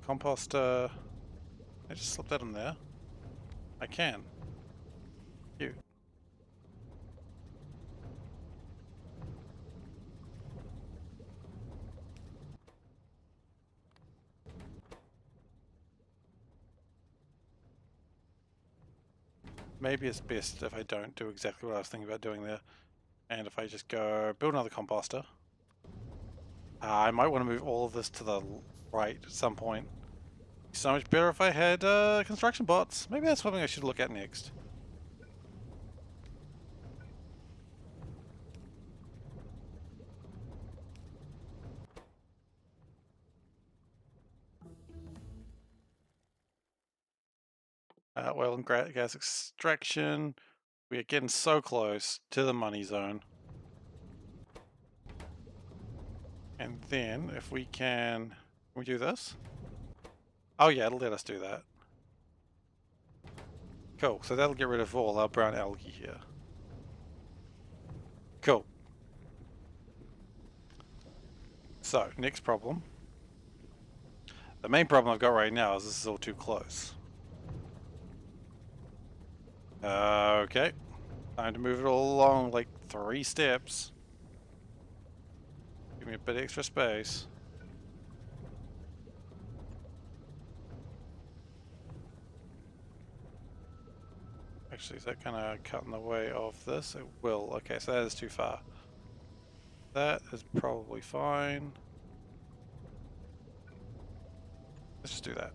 Composter. I just slip that in there. I can. Cute. Maybe it's best if I don't do exactly what I was thinking about doing there. And if I just go build another composter. I might want to move all of this to the right at some point. So much better if I had construction bots. Maybe that's something I should look at next. Oil and gas extraction. We are getting so close to the money zone. And then if we can we do this? Oh yeah, it'll let us do that. Cool, so that'll get rid of all our brown algae here. Cool. So, next problem. The main problem I've got right now is this is all too close. Okay. Time to move it all along like 3 steps. Give me a bit extra space. Actually, is that kind of cut in the way of this? It will. Okay, so that is too far. That is probably fine. Let's just do that.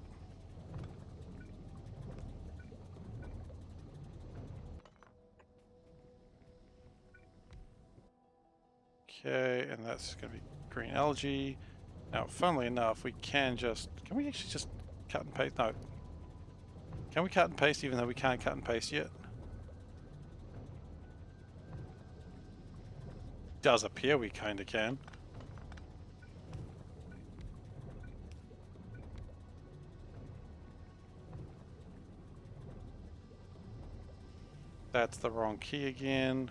Okay, and that's going to be green algae. Now, funnily enough, we can just... Can we actually just cut and paste? No. Can we cut and paste even though we can't cut and paste yet? Does appear we kind of can. That's the wrong key again.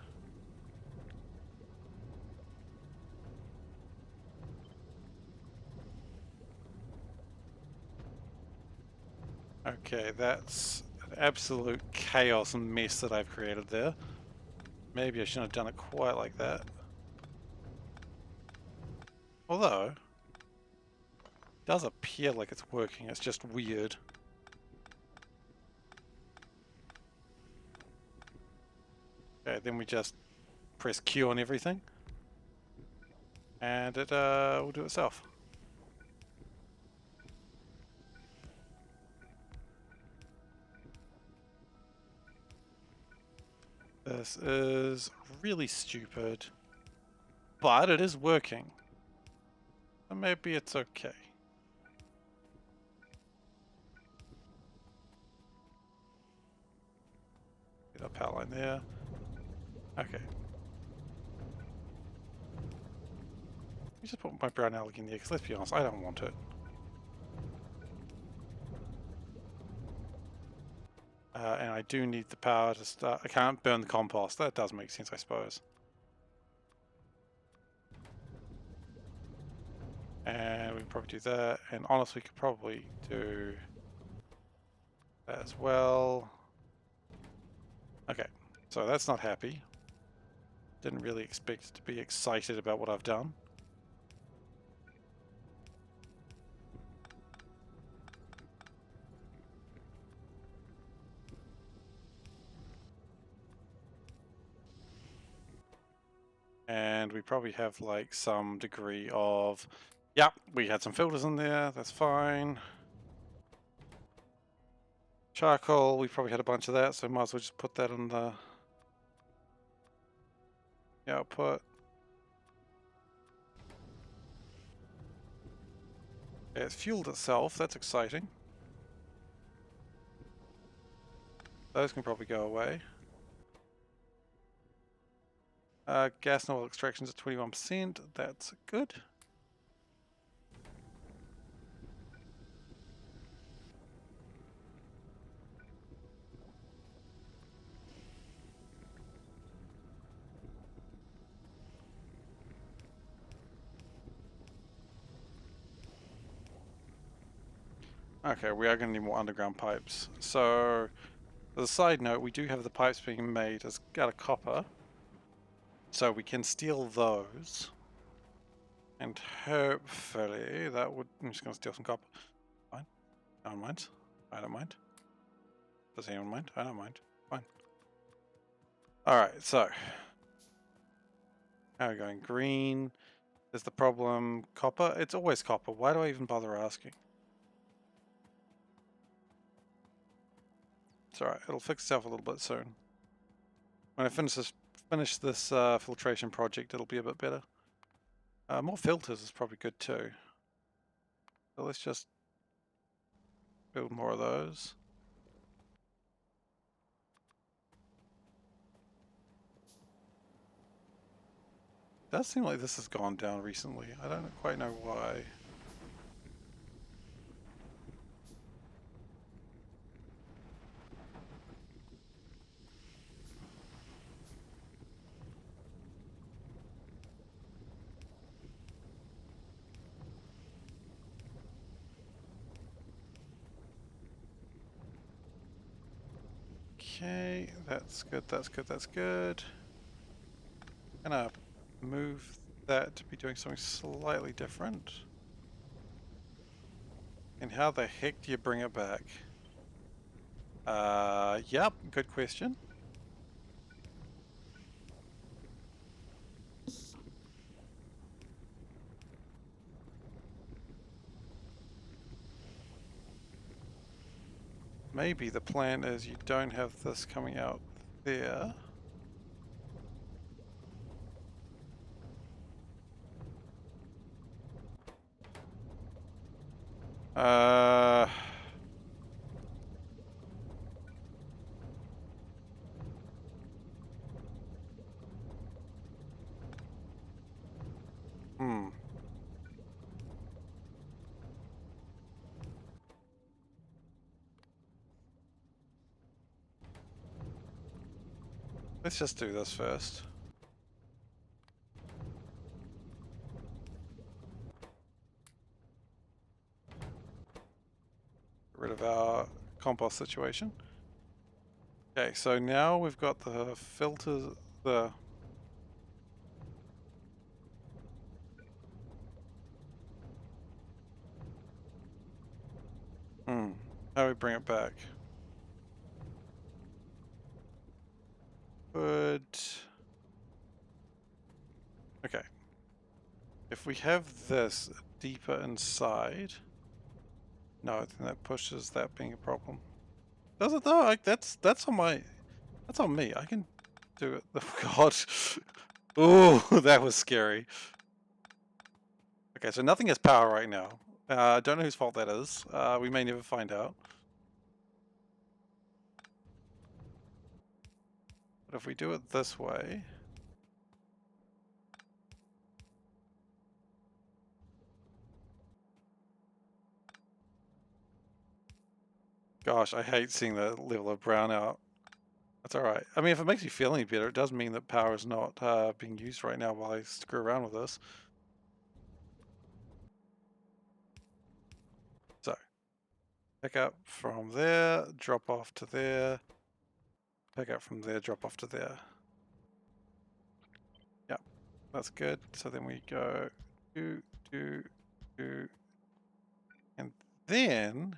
Okay, that's an absolute chaos and mess that I've created there. Maybe I shouldn't have done it quite like that. Although, it does appear like it's working, it's just weird. Okay, then we just press Q on everything. And it will do itself. This is really stupid, but it is working. So maybe it's okay. Get our power line there. Okay. Let me just put my brown algae in there, because let's be honest, I don't want it. And I do need the power to start. I can't burn the compost. That does make sense, I suppose. And we can probably do that. And honestly, we could probably do that as well. Okay, so that's not happy. Didn't really expect to be excited about what I've done. And we probably have like some degree of, yeah, we had some filters in there, that's fine. Charcoal, we probably had a bunch of that, so might as well just put that in the output. Yeah, it's fueled itself, that's exciting. Those can probably go away. Gas and oil extractions at 21%, that's good. Okay, we are going to need more underground pipes. So, as a side note, we do have the pipes being made out of copper. So we can steal those. And hopefully that would... I'm just going to steal some copper. Fine. I don't mind. I don't mind. Does anyone mind? I don't mind. Fine. Alright, so. How are we going? Green is the problem. Copper? It's always copper. Why do I even bother asking? It's alright. It'll fix itself a little bit soon. When I finish this filtration project, it'll be a bit better. More filters is probably good too. So let's just build more of those. It does seem like this has gone down recently. I don't quite know why. Okay, that's good, that's good, that's good. Gonna move that to be doing something slightly different. And how the heck do you bring it back? Yep, good question. Maybe the plan is you don't have this coming out there. Uh... Hmm. Let's just do this first. Get rid of our compost situation. Okay, so now we've got the filters, the... How do we bring it back? Good. Okay. If we have this deeper inside... No, I think that pushes that being a problem. Does it though? Like, that's on my... That's on me. I can do it. Oh, God. Ooh, that was scary. Okay, so nothing has power right now. I don't know whose fault that is. We may never find out. But if we do it this way... Gosh, I hate seeing that level of brownout. That's alright. I mean, if it makes you feel any better, it does mean that power is not being used right now while I screw around with this. So, pick up from there, drop off to there, pick up from there, drop off to there. Yep, that's good. So then we go do, and then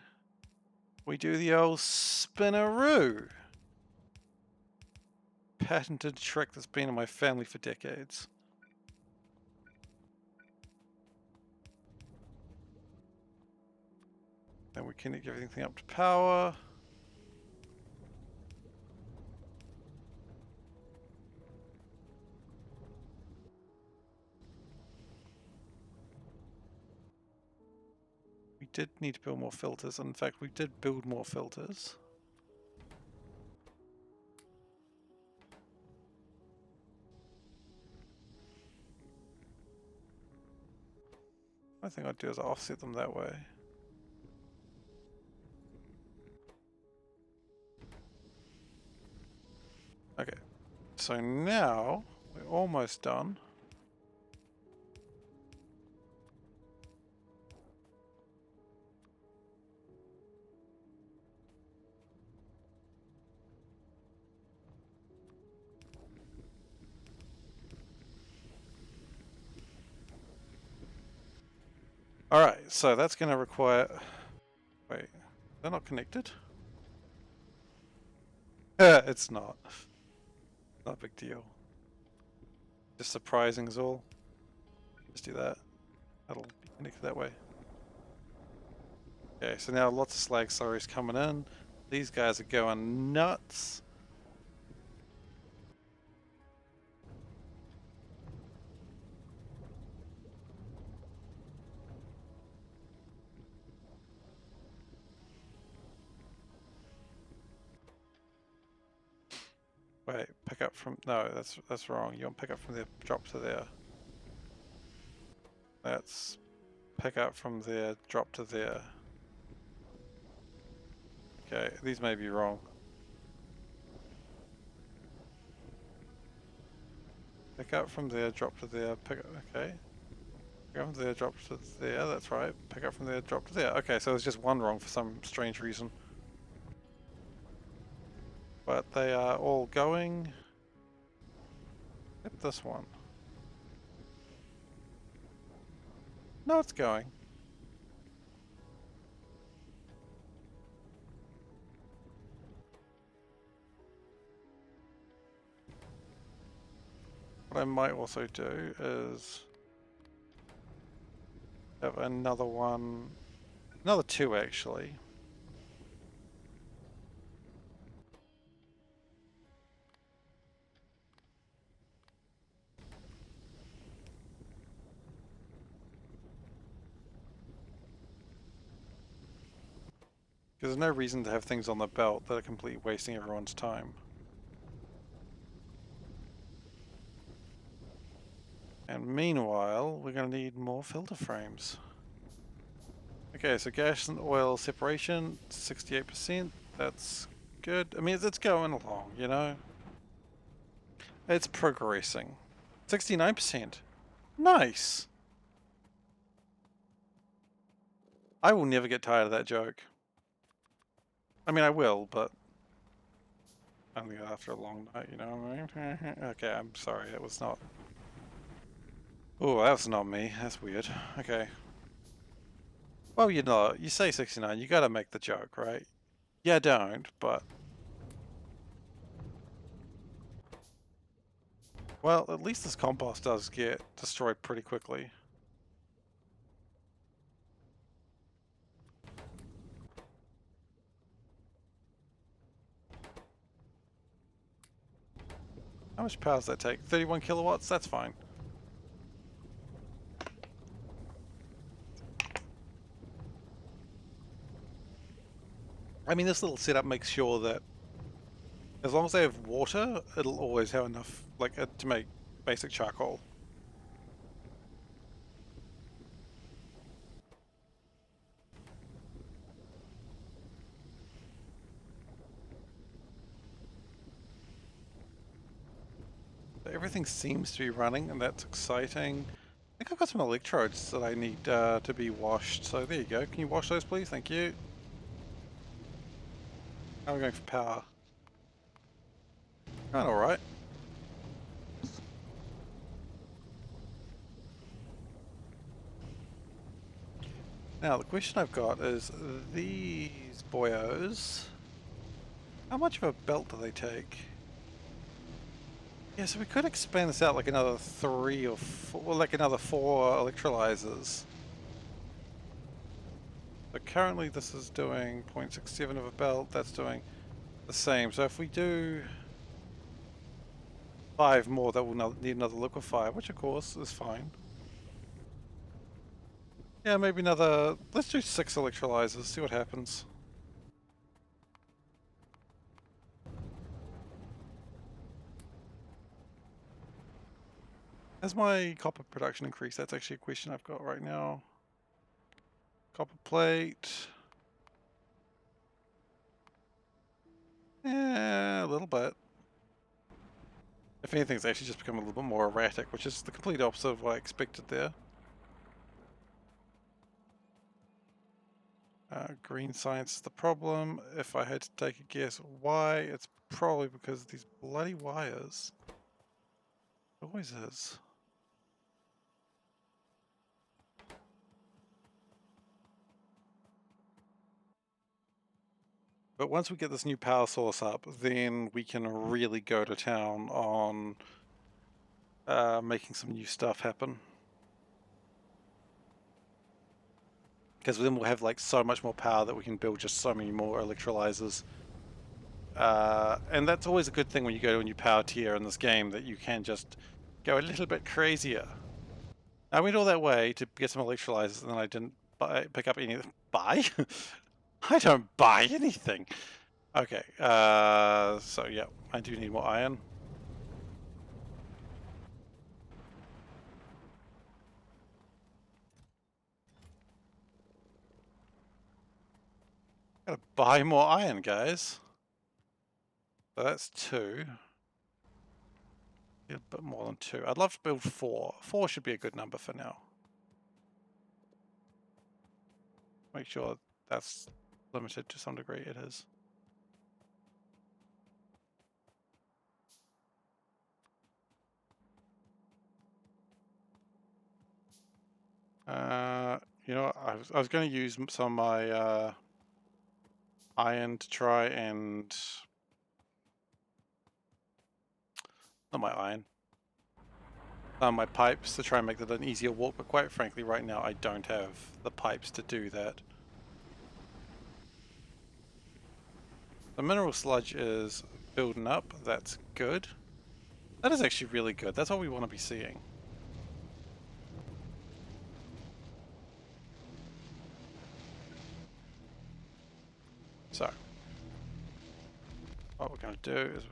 we do the old spinaroo. Patented trick that's been in my family for decades. connect everything up to power. We did need to build more filters. In fact, we did build more filters. I think I'd do is offset them that way. Okay, so now we're almost done. Alright, so that's going to require... Wait, they're not connected? It's not. Not a big deal. Just surprising is all. Just do that. That'll be connected that way. Okay, so now lots of slag slurries coming in. These guys are going nuts. Wait, pick up from... No, that's wrong. You want to pick up from there, drop to there. That's pick up from there, drop to there. Okay, these may be wrong. Pick up from there, drop to there, pick up... Okay. Pick up from there, drop to there, that's right. Pick up from there, drop to there. Okay, so there's just one wrong for some strange reason. But they are all going... Except this one. No, it's going. What I might also do is have another one, another two actually. Because there's no reason to have things on the belt that are completely wasting everyone's time. And meanwhile, we're going to need more filter frames. Okay, so gas and oil separation, 68%. That's good. I mean, it's going along, you know? It's progressing. 69%. Nice! I will never get tired of that joke. I mean, I will, but only after a long night, you know what I mean? Okay, I'm sorry, that was not... Oh, that was not me. That's weird. Okay. Well, you know, you say 69, you gotta make the joke, right? Yeah, don't, but... Well, at least this compost does get destroyed pretty quickly. How much power does that take? 31 kilowatts? That's fine. I mean, this little setup makes sure that as long as they have water, it'll always have enough, like, to make basic charcoal. Everything seems to be running, and that's exciting. I think I've got some electrodes that I need to be washed, so there you go. Can you wash those, please? Thank you. How are we going for power? Going alright. Now, the question I've got is, these boyos, how much of a belt do they take? Yeah, so we could expand this out like another 3 or 4, like another 4 electrolyzers. But currently this is doing 0.67 of a belt, that's doing the same. So if we do 5 more, that will need another liquefier, which of course is fine. Yeah, maybe another, let's do 6 electrolyzers, see what happens. Has my copper production increased? That's actually a question I've got right now. Copper plate. Yeah, a little bit. If anything, it's actually just become a little bit more erratic, which is the complete opposite of what I expected there. Green science is the problem. If I had to take a guess why, it's probably because of these bloody wires. It always is. But once we get this new power source up, then we can really go to town on making some new stuff happen. Because then we'll have like so much more power that we can build just so many more electrolyzers. And that's always a good thing when you go to a new power tier in this game, that you can just go a little bit crazier. I went all that way to get some electrolyzers and then I didn't pick up any. Buy? I don't buy anything. Okay, so yeah, I do need more iron. Gotta buy more iron, guys. So that's 2. A bit more than 2. I'd love to build 4. 4 should be a good number for now. Make sure that's limited to some degree. It is. You know, I was going to use some of my iron to try and... Not my iron. My pipes to try and make that an easier walk, but quite frankly right now I don't have the pipes to do that. The mineral sludge is building up, that's good. That is actually really good, that's what we want to be seeing. So, what we're going to do is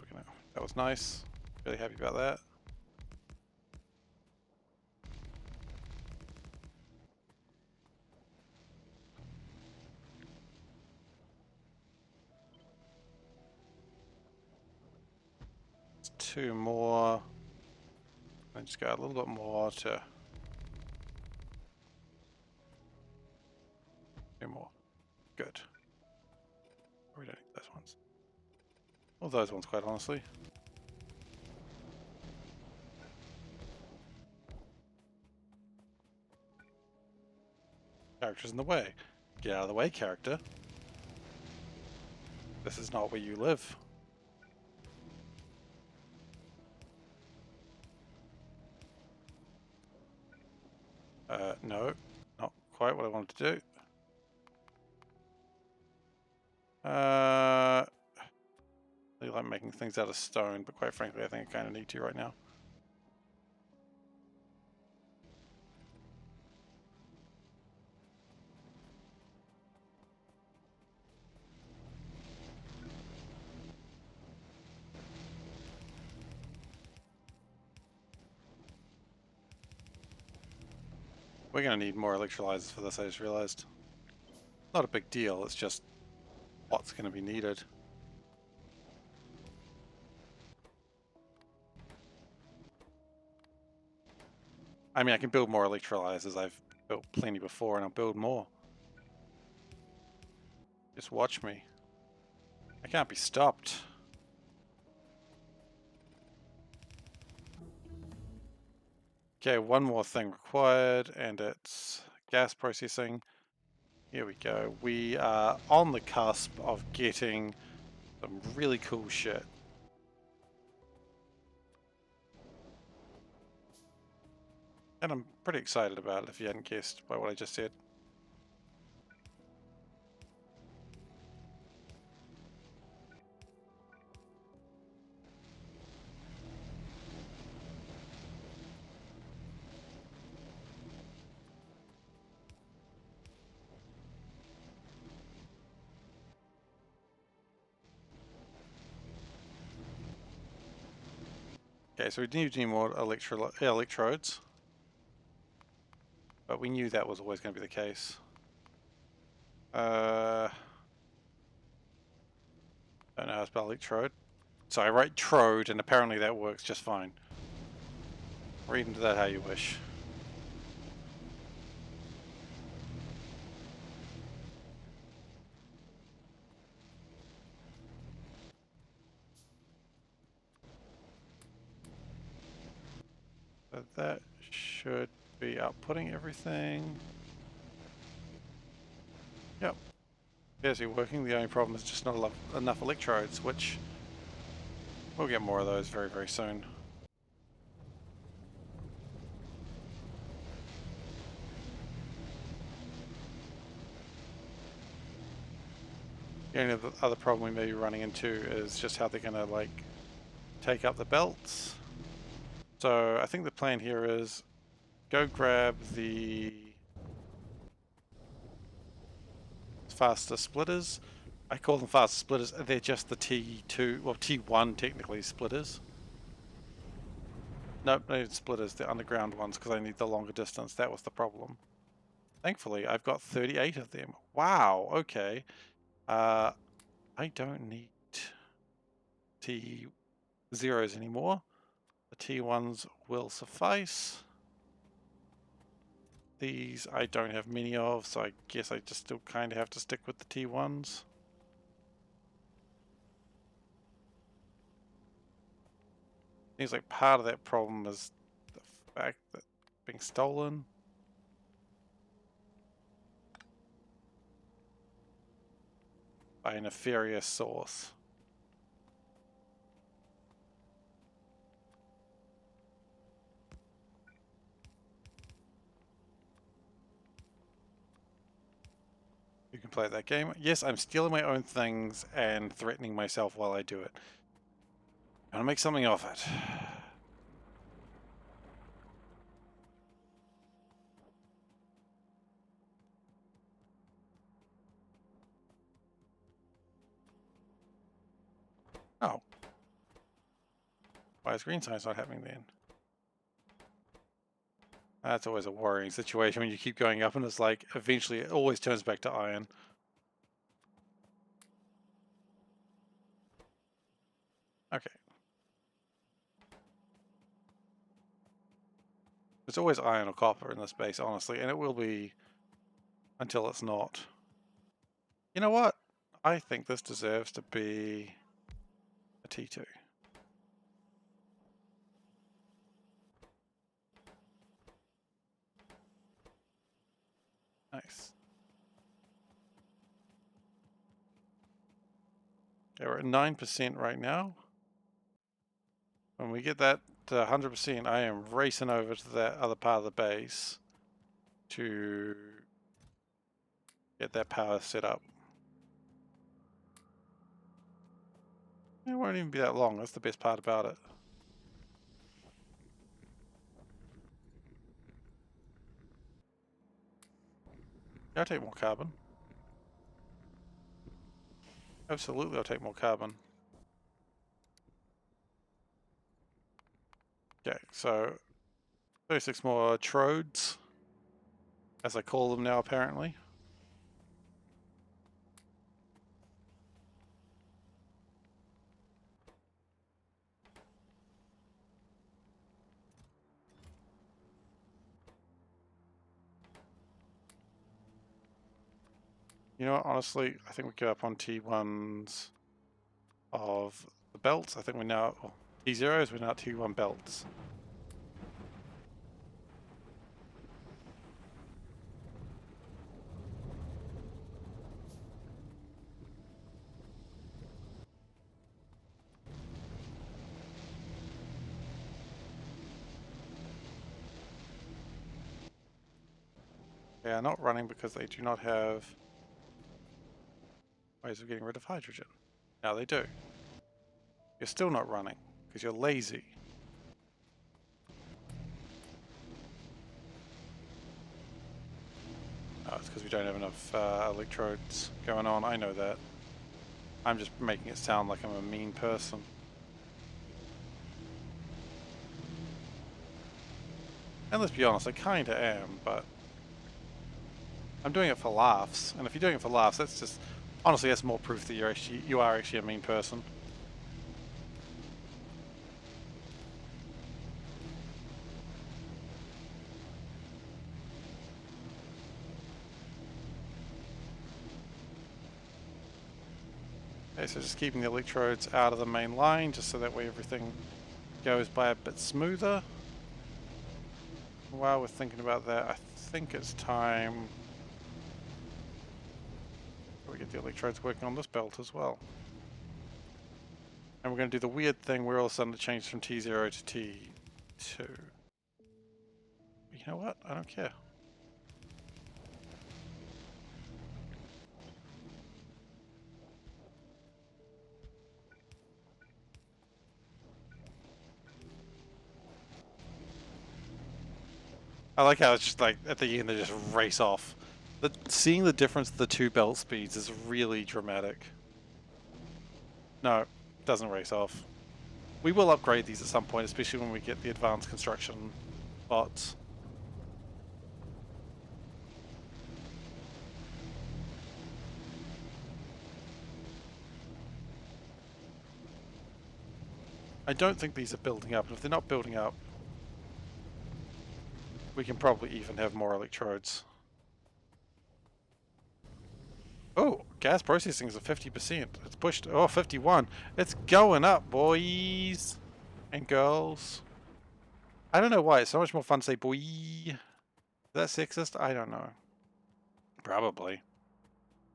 that was nice, really happy about that. It's 2 more, and just go a little bit more to 2 more, good. We don't need those ones. Well, those ones, quite honestly. Character's in the way. Get out of the way, character. This is not where you live. No, not quite what I wanted to do. I like making things out of stone, but quite frankly I think I kind of need to right now. We're going to need more electrolyzers for this, I just realized. Not a big deal, it's just what's going to be needed. I mean, I can build more electrolyzers. I've built plenty before and I'll build more. Just watch me. I can't be stopped. Okay, one more thing required, and it's gas processing. Here we go. We are on the cusp of getting some really cool shit. And I'm pretty excited about it, if you hadn't guessed by what I just said. Okay, so we need more electrodes. But we knew that was always going to be the case. Don't know how to spell electrode. So I write trode, and apparently that works just fine. Read into that how you wish. So that should be outputting everything. Yep. Basically working. The only problem is just not enough electrodes, which we'll get more of those very, very soon. The only other problem we may be running into is just how they're going to like take up the belts. So I think the plan here is go grab the faster splitters. I call them faster splitters. They're just the T2, well T1 technically splitters. Nope, not even splitters. They're underground ones because I need the longer distance. That was the problem. Thankfully, I've got 38 of them. Wow, okay. I don't need T0s anymore. The T1s will suffice. These I don't have many of, so I guess I just still kind of have to stick with the T1s. Seems like part of that problem is the fact that it's being stolen. By a nefarious source. You can play that game. Yes, I'm stealing my own things and threatening myself while I do it. I'm gonna make something of it. Oh. Why is green science not happening then? That's always a worrying situation when you keep going up and it's like, eventually it always turns back to iron. Okay. It's always iron or copper in this base, honestly, and it will be until it's not. You know what? I think this deserves to be a T2. Nice. Okay, we're at 9% right now. When we get that 100%, I am racing over to that other part of the base to get that power set up. It won't even be that long. That's the best part about it. Yeah, I'll take more carbon. Absolutely, I'll take more carbon. Okay, so 36 more trodes, as I call them now, apparently. You know what, honestly, I think we get up on T1s of the belts. I think we're now, oh, T0s, we're now at T1 belts. They are not running because they do not have ways of getting rid of hydrogen. Now they do. You're still not running because you're lazy. Oh, it's because we don't have enough electrodes going on. I know that. I'm just making it sound like I'm a mean person. And let's be honest, I kinda am, but I'm doing it for laughs. And if you're doing it for laughs, that's just honestly that's more proof that you are actually a mean person. Okay, so just keeping the electrodes out of the main line, just so that way everything goes by a bit smoother. While we're thinking about that, I think it's time we get the electrodes working on this belt as well. And we're going to do the weird thing where all of a sudden it changes from T0 to T2. You know what? I don't care. I like how it's just like at the end they just race off. Seeing the difference of the two belt speeds is really dramatic. No, it doesn't race off. We will upgrade these at some point, especially when we get the advanced construction bots. I don't think these are building up, and if they're not building up, we can probably even have more electrodes. Oh, gas processing is at 50%. It's pushed, oh, 51. It's going up, boys and girls. I don't know why, it's so much more fun to say boy. Is that sexist? I don't know. Probably.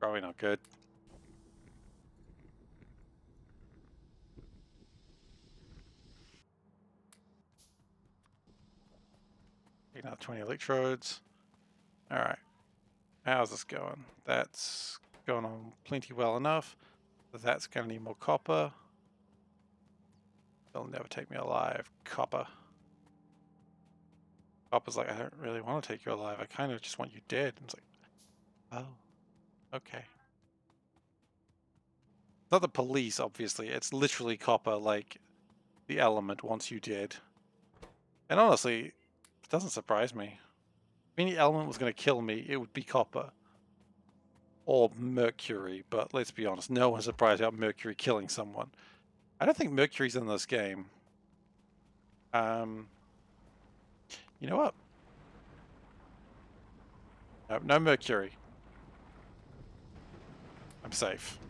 Probably not good. Taking out 20 electrodes. Alright. How's this going? That's going on plenty well enough. That's going to need more copper. They'll never take me alive. Copper. Copper's like, I don't really want to take you alive. I kind of just want you dead. And it's like, oh, okay. Not the police, obviously. It's literally copper, like the element wants you dead. And honestly, it doesn't surprise me. If any element was going to kill me, it would be copper. Or mercury, but let's be honest, no one's surprised about mercury killing someone. I don't think mercury's in this game. You know what? No, no mercury. I'm safe.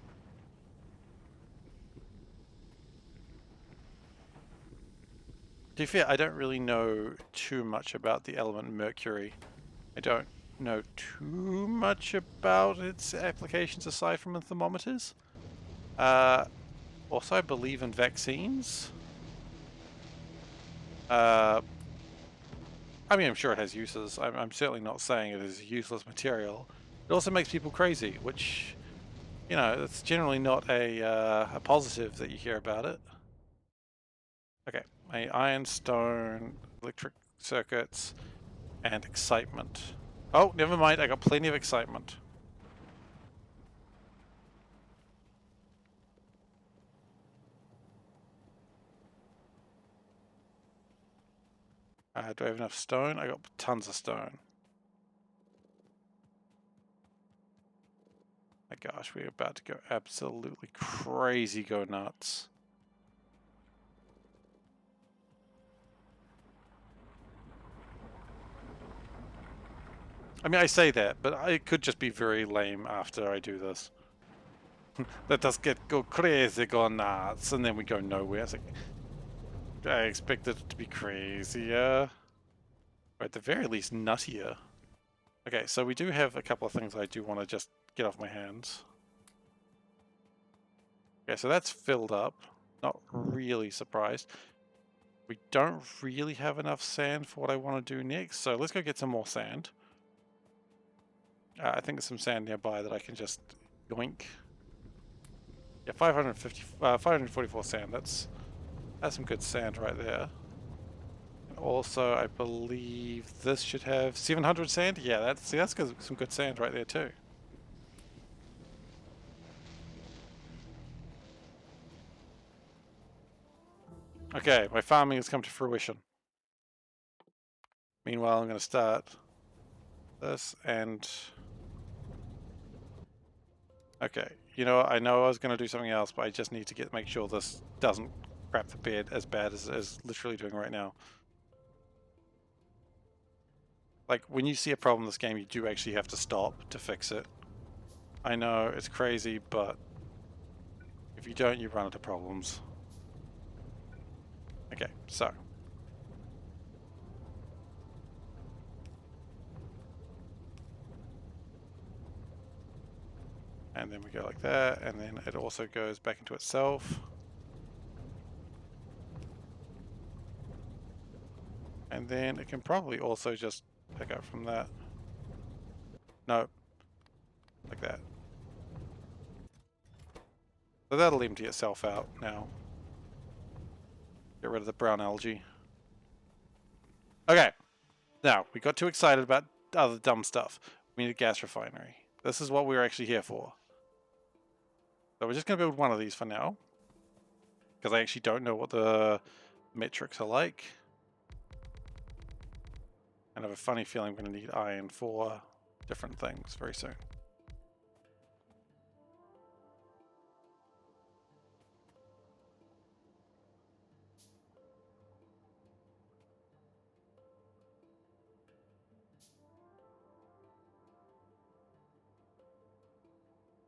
To be fair, I don't really know too much about the element mercury. I don't know too much about its applications aside from in thermometers. Also, I believe in vaccines. I mean, I'm sure it has uses. I'm certainly not saying it is a useless material. It also makes people crazy, which, you know, that's generally not a positive that you hear about it. Okay, my iron, stone, electric circuits, and excitement. Oh, never mind, I got plenty of excitement. Do I have enough stone? I got tons of stone. My gosh, we're about to go absolutely crazy, go nuts. I mean, I say that, but it could just be very lame after I do this. Let us go crazy, go nuts, and then we go nowhere. It's like, I expected it to be crazier. Or at the very least, nuttier. Okay, so we do have a couple of things I do want to just get off my hands. Okay, so that's filled up. Not really surprised. We don't really have enough sand for what I want to do next, so let's go get some more sand. I think there's some sand nearby that I can just yoink. Yeah, 544 sand. That's some good sand right there. And also, I believe this should have 700 sand. Yeah, that's some good sand right there too. Okay, my farming has come to fruition. Meanwhile, I'm going to start this and... Okay, you know, I know I was going to do something else, but I just need to make sure this doesn't crap the bed as bad as it is literally doing right now. Like, when you see a problem in this game, you do actually have to stop to fix it. I know, it's crazy, but if you don't, you run into problems. Okay, so. And then we go like that, and then it also goes back into itself. And then it can probably also just pick up from that. No, like that. So that'll empty itself out now. Get rid of the brown algae. Okay, now we got too excited about other dumb stuff. We need a gas refinery. This is what we're actually here for. So we're just going to build one of these for now. Because I actually don't know what the metrics are like. And I have a funny feeling we're going to need iron for different things very soon.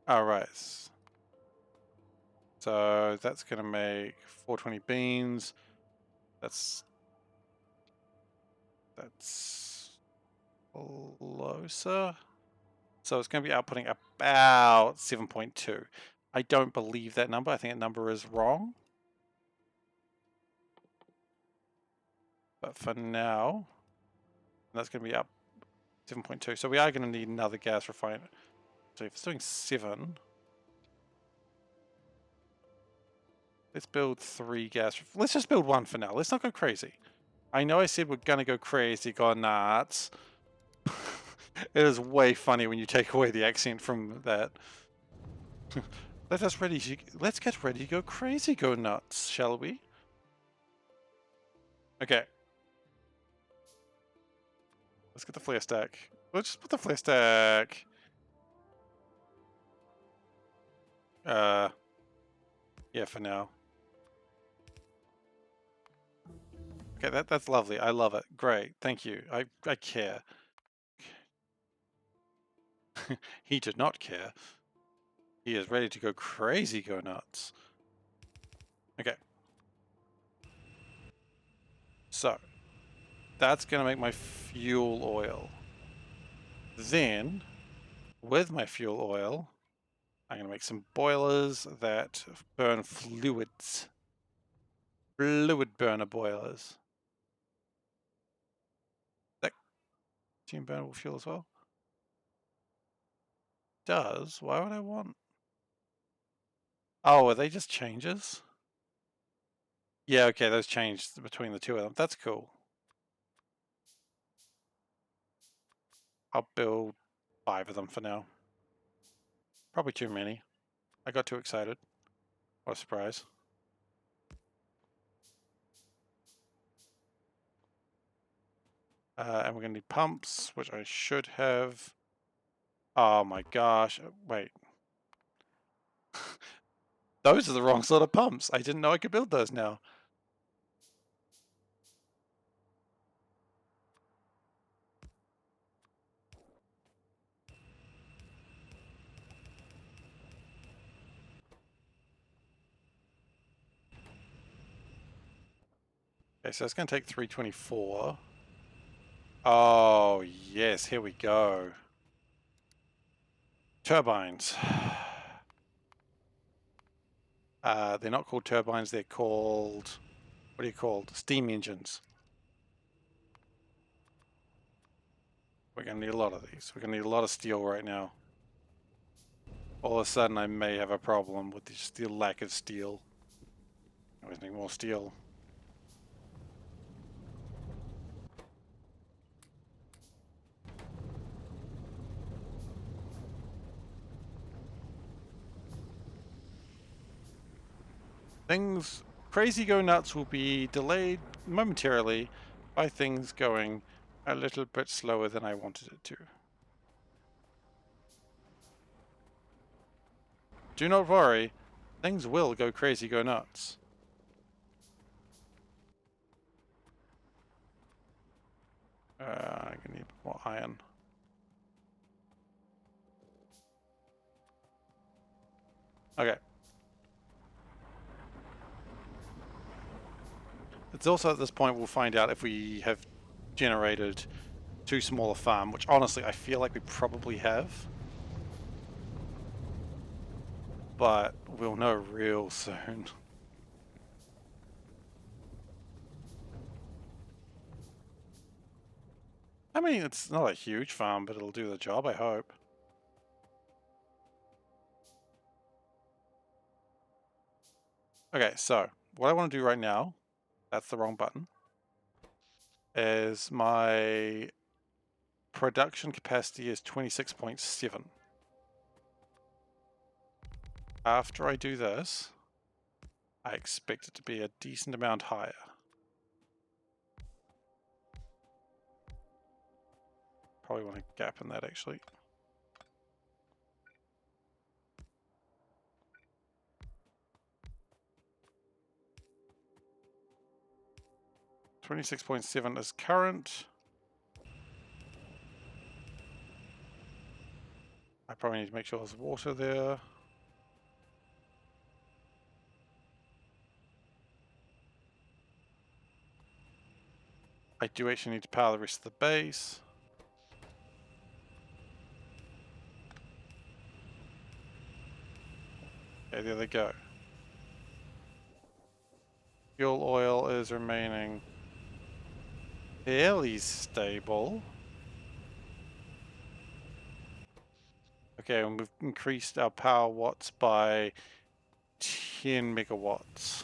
Alright. So that's going to make 420 beans. That's closer. So it's going to be outputting about 7.2. I don't believe that number. I think that number is wrong. But for now, that's going to be up 7.2. So we are going to need another gas refiner. So if it's doing 7, let's build 3 gas. Let's just build 1 for now. Let's not go crazy. I know I said we're going to go crazy, go nuts. It is way funny when you take away the accent from that. Let's get ready to go crazy, go nuts, shall we? Okay. Let's get the flare stack. Let's just put the flare stack. Yeah, for now. Okay, that's lovely. I love it. Great. Thank you. I care. He did not care. He is ready to go crazy, go nuts. Okay. So, that's going to make my fuel oil. Then, with my fuel oil, I'm going to make some boilers that burn fluids. Fluid burner boilers. That consume burnable fuel as well? Does? Why would I want... Oh, are they just changes? Yeah, okay, those changed between the two of them. That's cool. I'll build 5 of them for now. Probably too many. I got too excited. What a surprise. And we're going to need pumps, which I should have. Oh my gosh. Wait. Those are the wrong sort of pumps. I didn't know I could build those now. Okay, so it's going to take 324. Oh, yes. Here we go. Turbines. They're not called turbines. They're called... What are you called? Steam engines. We're going to need a lot of these. We're going to need a lot of steel right now. All of a sudden, I may have a problem with the lack of steel. I always need more steel. Things... Crazy Go Nuts will be delayed momentarily by things going a little bit slower than I wanted it to. Do not worry, things will go crazy, go nuts. I need more iron. Okay. It's also at this point we'll find out if we have generated too small a farm, which honestly I feel like we probably have. But we'll know real soon. I mean, it's not a huge farm, but it'll do the job, I hope. Okay, so what I want to do right now, that's the wrong button, is my production capacity is 26.7. After I do this, I expect it to be a decent amount higher. Probably want a gap in that actually. $26.7 is current. I probably need to make sure there's water there. I do actually need to power the rest of the base. Okay, there they go. Fuel oil is remaining fairly stable. Okay, and we've increased our power watts by 10 megawatts.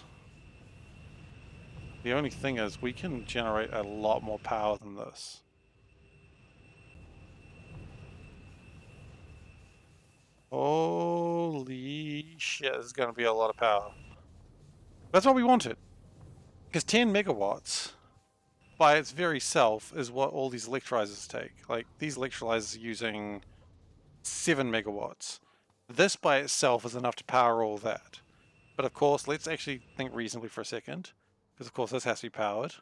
The only thing is we can generate a lot more power than this. Holy shit, this is going to be a lot of power. That's what we wanted. Because 10 megawatts by its very self is what all these electrolyzers take. Like, these electrolyzers are using 7 megawatts. This by itself is enough to power all that. But of course, let's actually think reasonably for a second. Because of course this has to be powered.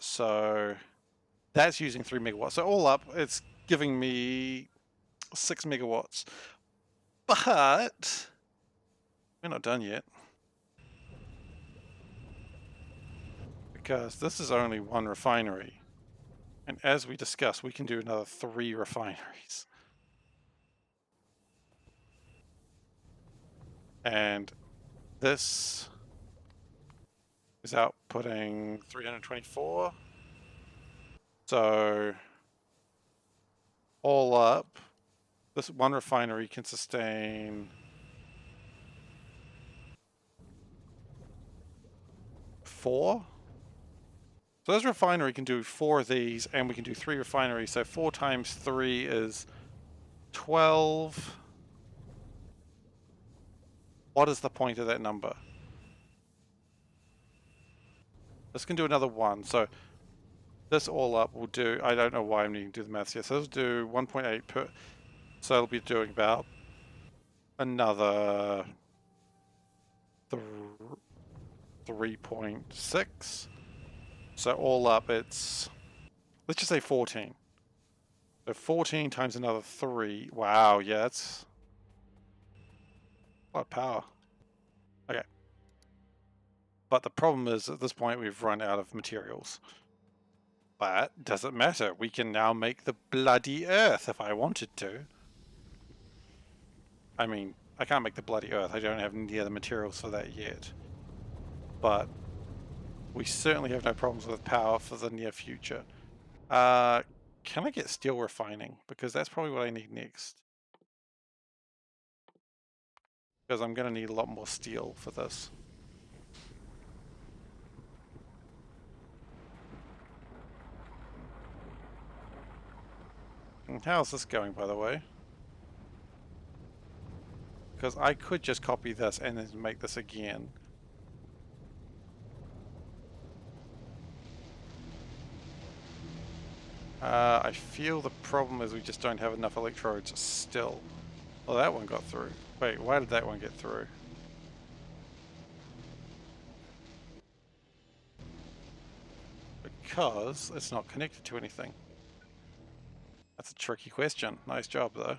So that's using 3 megawatts. So all up, it's giving me 6 megawatts. But we're not done yet. Because this is only one refinery. And as we discussed, we can do another 3 refineries. And this is outputting 324. So all up, this one refinery can sustain 4. So this refinery can do 4 of these, and we can do 3 refineries. So 4 times 3 is 12. What is the point of that number? This can do another 1. So this all up will do, I don't know why I'm needing to do the maths here. So this will do 1.8 per, so it'll be doing about another 3.6. So all up it's, let's just say 14. So 14 times another 3. Wow, yeah, that's a lot of power. Okay. But the problem is, at this point, we've run out of materials. But doesn't matter. We can now make the bloody earth if I wanted to. I mean, I can't make the bloody earth. I don't have near the materials for that yet. But we certainly have no problems with power for the near future. Can I get steel refining? Because that's probably what I need next. Because I'm going to need a lot more steel for this. And how's this going, by the way? Because I could just copy this and then make this again. I feel the problem is we just don't have enough electrodes still. Well, that one got through. Wait, why did that one get through? Because it's not connected to anything. That's a tricky question. Nice job, though.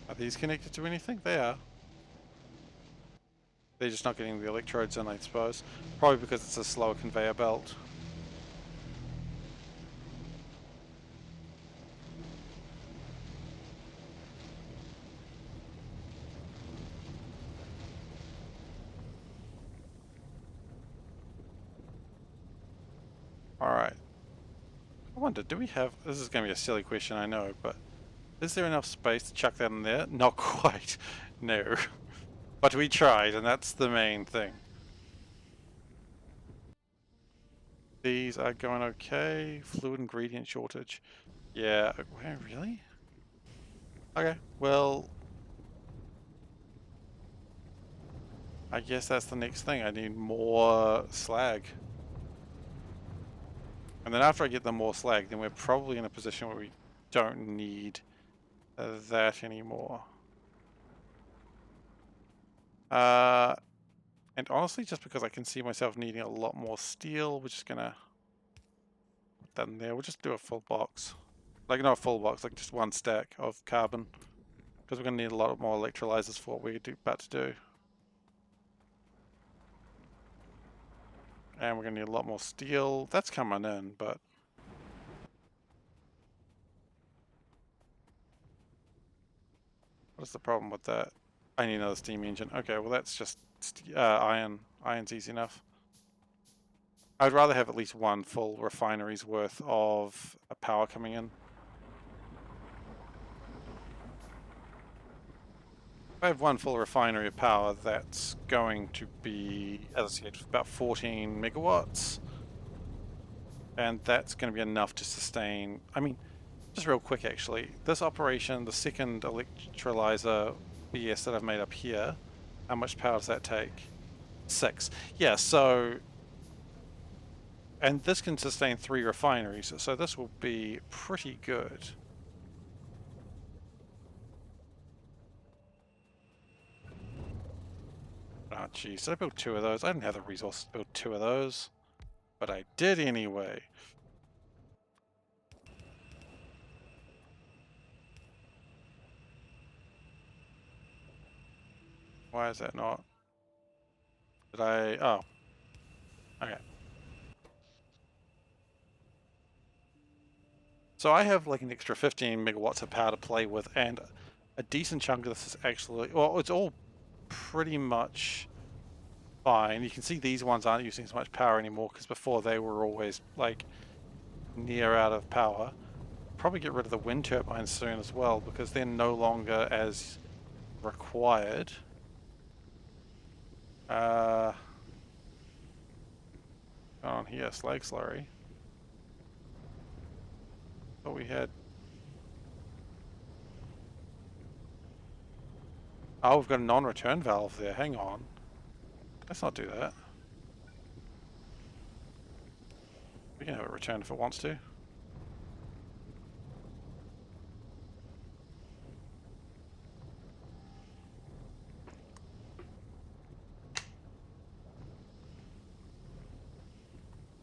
Are these connected to anything? They are. They're just not getting the electrodes in, I suppose. Probably because it's a slower conveyor belt. Alright. I wonder, do we have... This is going to be a silly question, I know, but... Is there enough space to chuck that in there? Not quite. No. But we tried, and that's the main thing. These are going okay. Fluid ingredient shortage. Yeah, where, really? Okay, well... I guess that's the next thing. I need more slag. And then after I get the more slag, then we're probably in a position where we don't need that anymore. And honestly, just because I can see myself needing a lot more steel, we're just gonna put that in there. We'll just do a full box. Like, not a full box, like just one stack of carbon. Because we're gonna need a lot more electrolyzers for what we're about to do. And we're gonna need a lot more steel. That's coming in, but... What's the problem with that? I need another steam engine. Okay, well that's just iron. Iron's easy enough. I'd rather have at least one full refinery's worth of power coming in. If I have one full refinery of power, that's going to be, as I said, about 14 megawatts. And that's going to be enough to sustain... I mean, just real quick actually, this operation, the second electrolyzer BS that I've made up here, how much power does that take? 6. Yeah, so... And this can sustain 3 refineries, so this will be pretty good. Oh geez, did I build 2 of those? I didn't have the resources to build 2 of those, but I did anyway. Why is that not? Did I... Oh. Okay. So I have like an extra 15 megawatts of power to play with, and a decent chunk of this is actually... Well, it's all pretty much fine. You can see these ones aren't using as much power anymore, because before they were always like near out of power. Probably get rid of the wind turbines soon as well, because they're no longer as required. On here, slag slurry. But we had... Oh, we've got a non-return valve there. Hang on. Let's not do that. We can have it return if it wants to.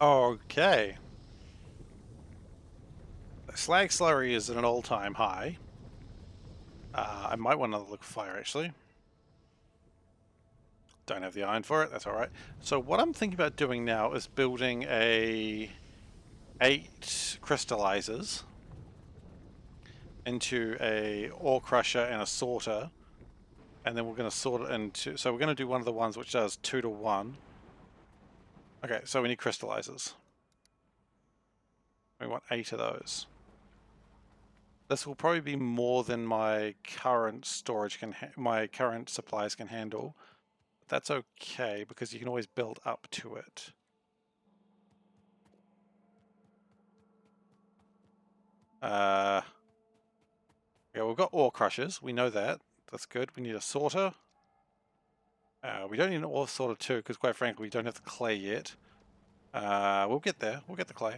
Okay. Slag slurry is at an all-time high. I might want another liquefier, actually. Don't have the iron for it, that's alright. So what I'm thinking about doing now is building a 8 crystallizers into a ore crusher and a sorter. And then we're going to sort it into... So we're going to do one of the ones which does 2 to 1. Okay, so we need crystallizers. We want 8 of those. This will probably be more than my current storage can... my current supplies can handle. But that's okay, because you can always build up to it. Yeah, we've got ore crushers. We know that. That's good. We need a sorter. We don't need an ore sorter too, because quite frankly, we don't have the clay yet. We'll get there. We'll get the clay.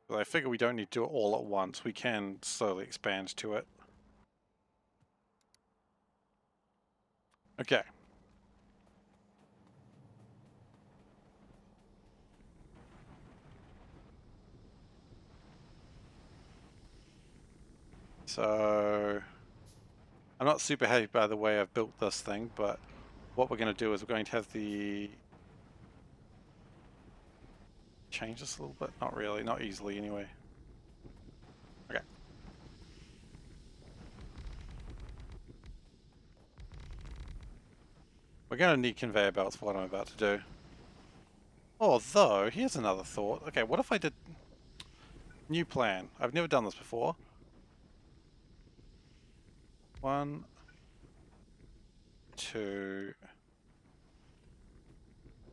But I figure we don't need to do it all at once. We can slowly expand to it. Okay. So I'm not super happy by the way I've built this thing, but what we're going to do is we're going to have the... change this a little bit? Not really, not easily anyway. Okay. We're going to need conveyor belts for what I'm about to do. Although, here's another thought. Okay, what if I did... New plan. I've never done this before. 1, 2...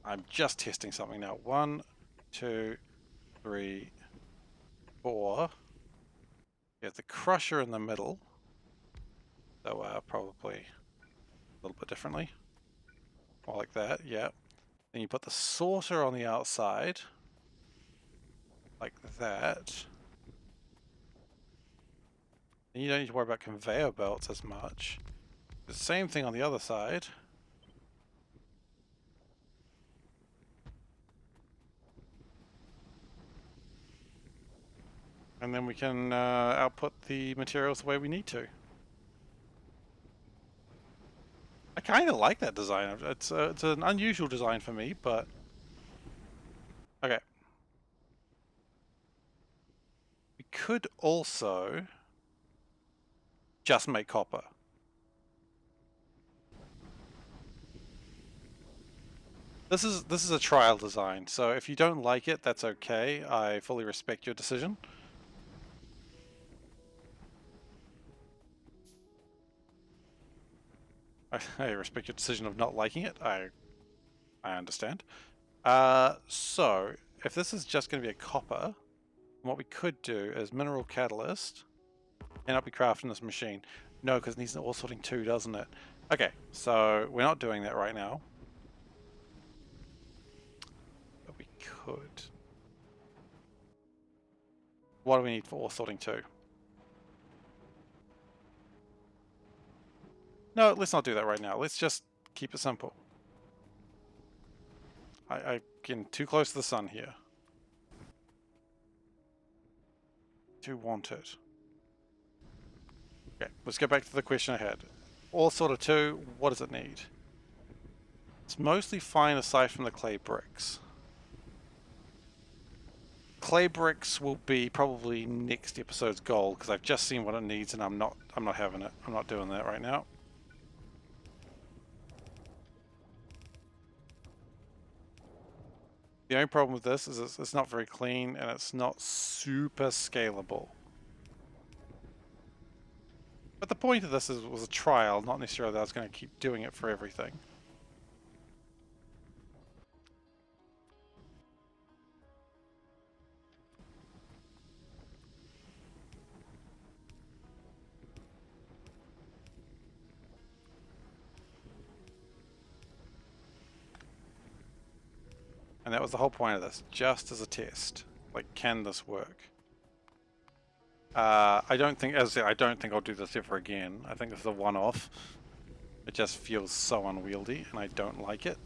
I'm just testing something now. 1, 2, 3, 4. You have the crusher in the middle. So probably a little bit differently. More like that, yeah. Then you put the sorter on the outside. Like that. And you don't need to worry about conveyor belts as much. The same thing on the other side. And then we can output the materials the way we need to. I kind of like that design. It's an unusual design for me, but... Okay. We could also just make copper. This is a trial design, so if you don't like it, that's okay. I fully respect your decision. I respect your decision of not liking it. I understand. So if this is just going to be a copper, what we could do is mineral catalyst, and I'll be crafting this machine. No, because it needs an ore sorting too, doesn't it? Okay, so we're not doing that right now. But we could. What do we need for ore sorting too? No, let's not do that right now. Let's just keep it simple. I getting too close to the sun here. Do want it. Okay, let's go back to the question I had. Ore sorter 2, what does it need? It's mostly fine aside from the clay bricks. Clay bricks will be probably next episode's goal because I've just seen what it needs and I'm not having it. I'm not doing that right now. The only problem with this is it's not very clean and it's not super scalable. But the point of this was a trial, not necessarily that I was going to keep doing it for everything. And that was the whole point of this, just as a test. Like, can this work? I don't think, as I said, I don't think I'll do this ever again. I think this is a one-off. It just feels so unwieldy, and I don't like it.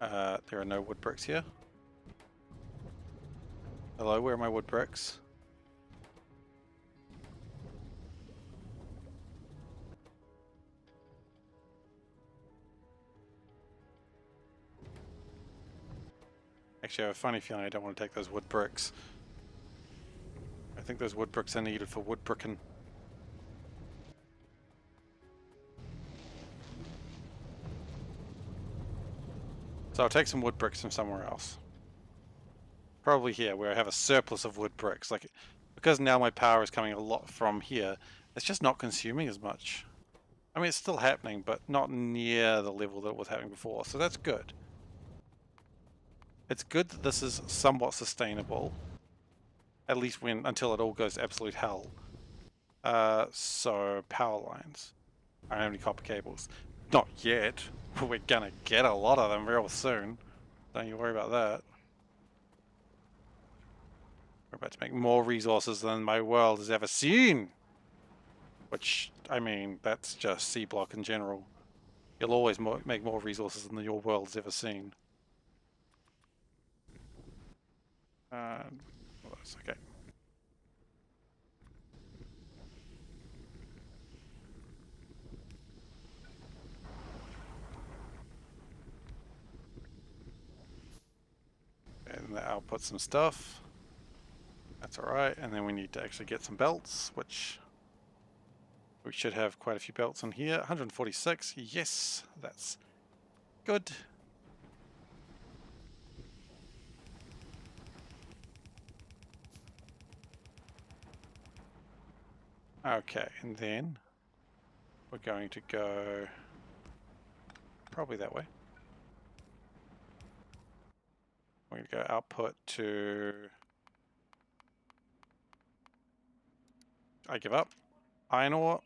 There are no wood bricks here. Hello, where are my wood bricks? Actually, I have a funny feeling I don't want to take those wood bricks. I think those wood bricks are needed for wood bricking. So I'll take some wood bricks from somewhere else. Probably here, where I have a surplus of wood bricks. Like, because now my power is coming a lot from here, it's just not consuming as much. I mean, it's still happening, but not near the level that it was happening before, so that's good. It's good that this is somewhat sustainable. At least until it all goes to absolute hell. So power lines. I don't have any copper cables. Not yet. We're gonna get a lot of them real soon. Don't you worry about that. We're about to make more resources than my world has ever seen. Which, I mean, that's just SeaBlock in general. You'll always make more resources than your world's ever seen. Well, that's okay. And I'll put some stuff. That's alright. And then we need to actually get some belts, which we should have quite a few belts in here. 146. Yes, that's good. Okay, and then we're going to go probably that way. We're going to go output to... I give up. Iron ore.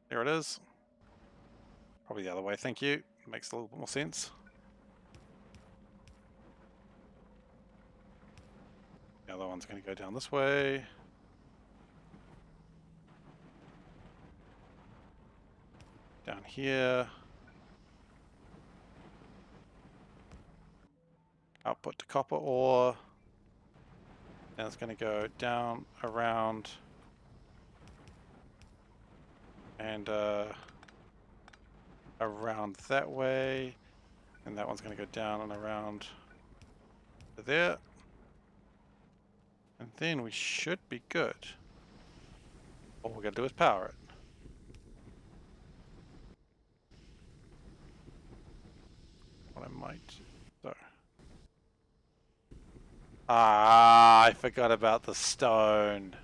There it is. Probably the other way, thank you. Makes a little bit more sense. The other one's going to go down this way. Down here. Output to copper ore. Then it's going to go down, around, and around that way. And that one's going to go down and around to there. And then we should be good. All we're going to do is power it. What I might... So. Ah, I forgot about the stone.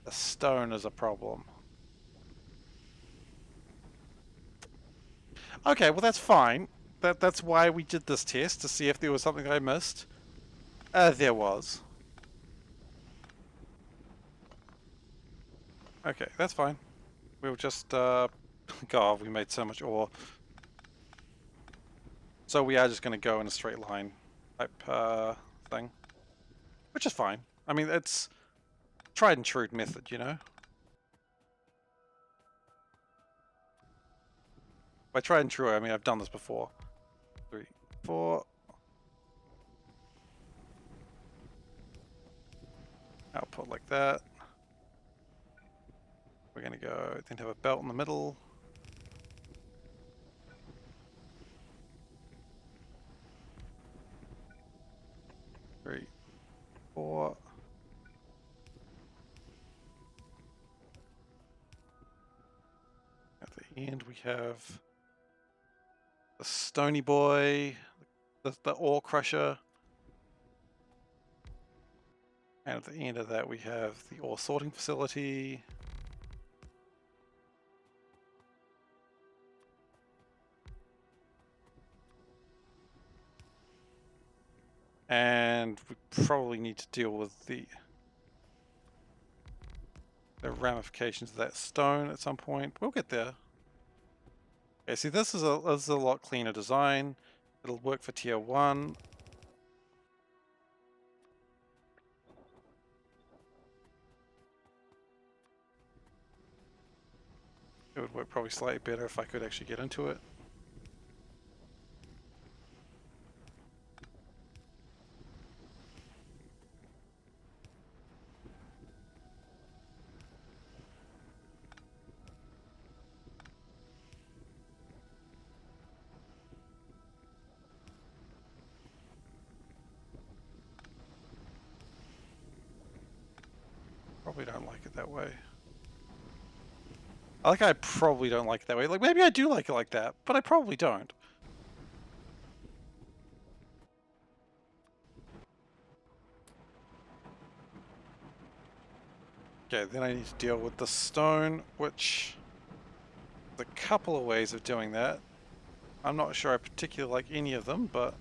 The stone is a problem. Okay, well that's fine. That's why we did this test, to see if there was something I missed. There was. Okay, that's fine. We'll just, God, we made so much ore. So we are just going to go in a straight line type thing. Which is fine. I mean, it's tried and true method, you know? By tried and true, I mean I've done this before. 3, 4. Output like that. We're going to go, then have a belt in the middle. Three, 4. At the end we have the Stony Boy, the ore crusher. And at the end of that we have the ore sorting facility. And we probably need to deal with the ramifications of that stone at some point. We'll get there. Okay, see this is a lot cleaner design. It'll work for tier 1. It would work probably slightly better if I could actually get into it. Probably don't like it that way. I probably don't like it that way. Like, maybe I do like it like that, but I probably don't. Okay, then I need to deal with the stone, which is a couple of ways of doing that. I'm not sure I particularly like any of them, but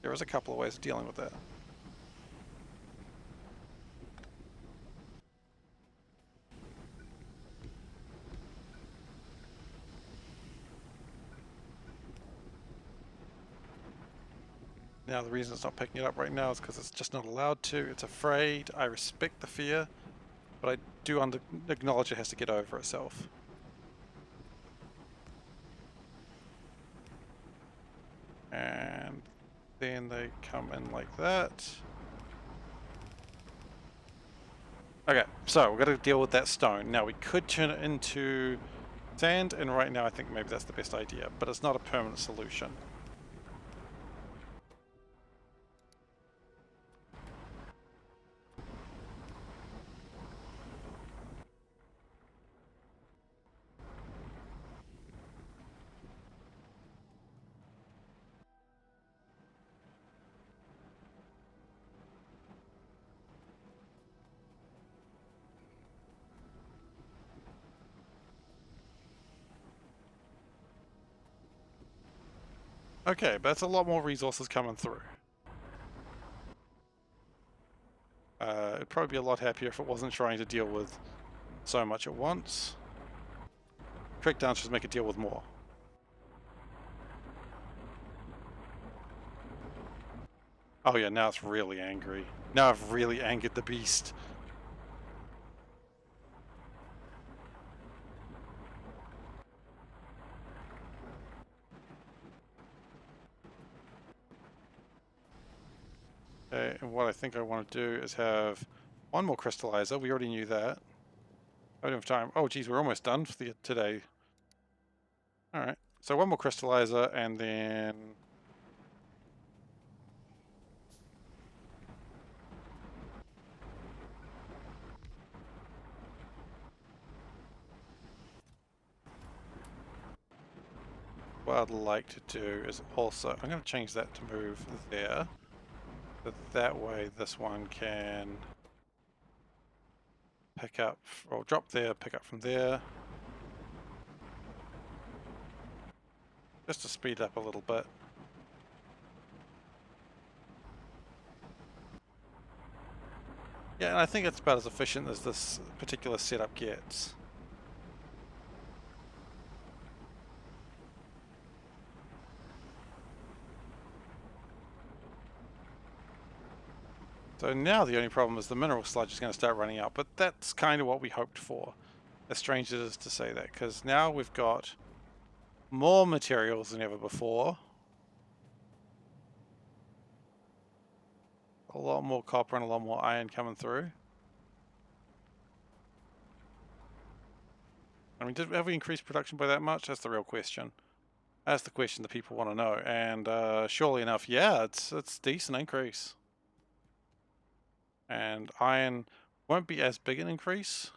there is a couple of ways of dealing with that. Now the reason it's not picking it up right now is because it's just not allowed to. It's afraid. I respect the fear, but I do acknowledge it has to get over itself. And then they come in like that. Okay, so we've got to deal with that stone. Now we could turn it into sand, and right now I think maybe that's the best idea, but it's not a permanent solution. Okay, but that's a lot more resources coming through. It'd probably be a lot happier if it wasn't trying to deal with so much at once. Trick down should make it deal with more. Oh yeah, now it's really angry. Now I've really angered the beast. Okay, and what I think I want to do is have one more crystallizer. We already knew that. I don't have time. Oh geez, we're almost done for today. Alright, so one more crystallizer and then... what I'd like to do is also... I'm going to change that to move there. But that way this one can pick up, or drop there, pick up from there. Just to speed up a little bit. Yeah, and I think it's about as efficient as this particular setup gets. So now the only problem is the mineral sludge is going to start running out, but that's kind of what we hoped for. As strange as it is to say that, because now we've got more materials than ever before. A lot more copper and a lot more iron coming through. I mean, have we increased production by that much? That's the real question. That's the question that people want to know. And surely enough, yeah, it's a decent increase. And iron won't be as big an increase,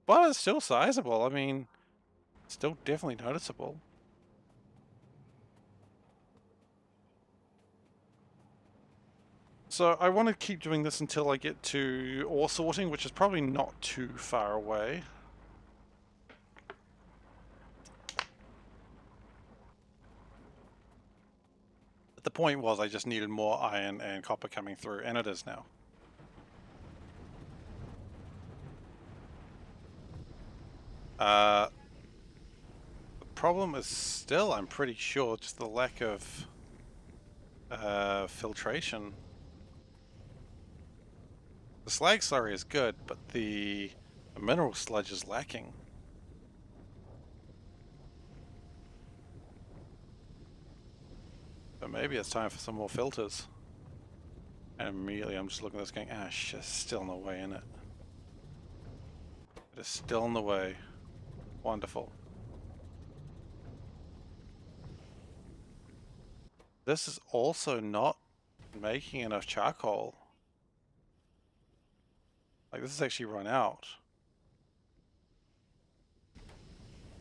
but it's still sizable. I mean, still definitely noticeable. So I want to keep doing this until I get to ore sorting, which is probably not too far away. But the point was I just needed more iron and copper coming through, and it is now. The problem is still, I'm pretty sure, just the lack of filtration. The slag slurry is good, but the mineral sludge is lacking. But maybe it's time for some more filters. And immediately I'm just looking at this going, ah shit, still no way in it. It is still in the way. Wonderful. This is also not making enough charcoal. Like, this is actually run out.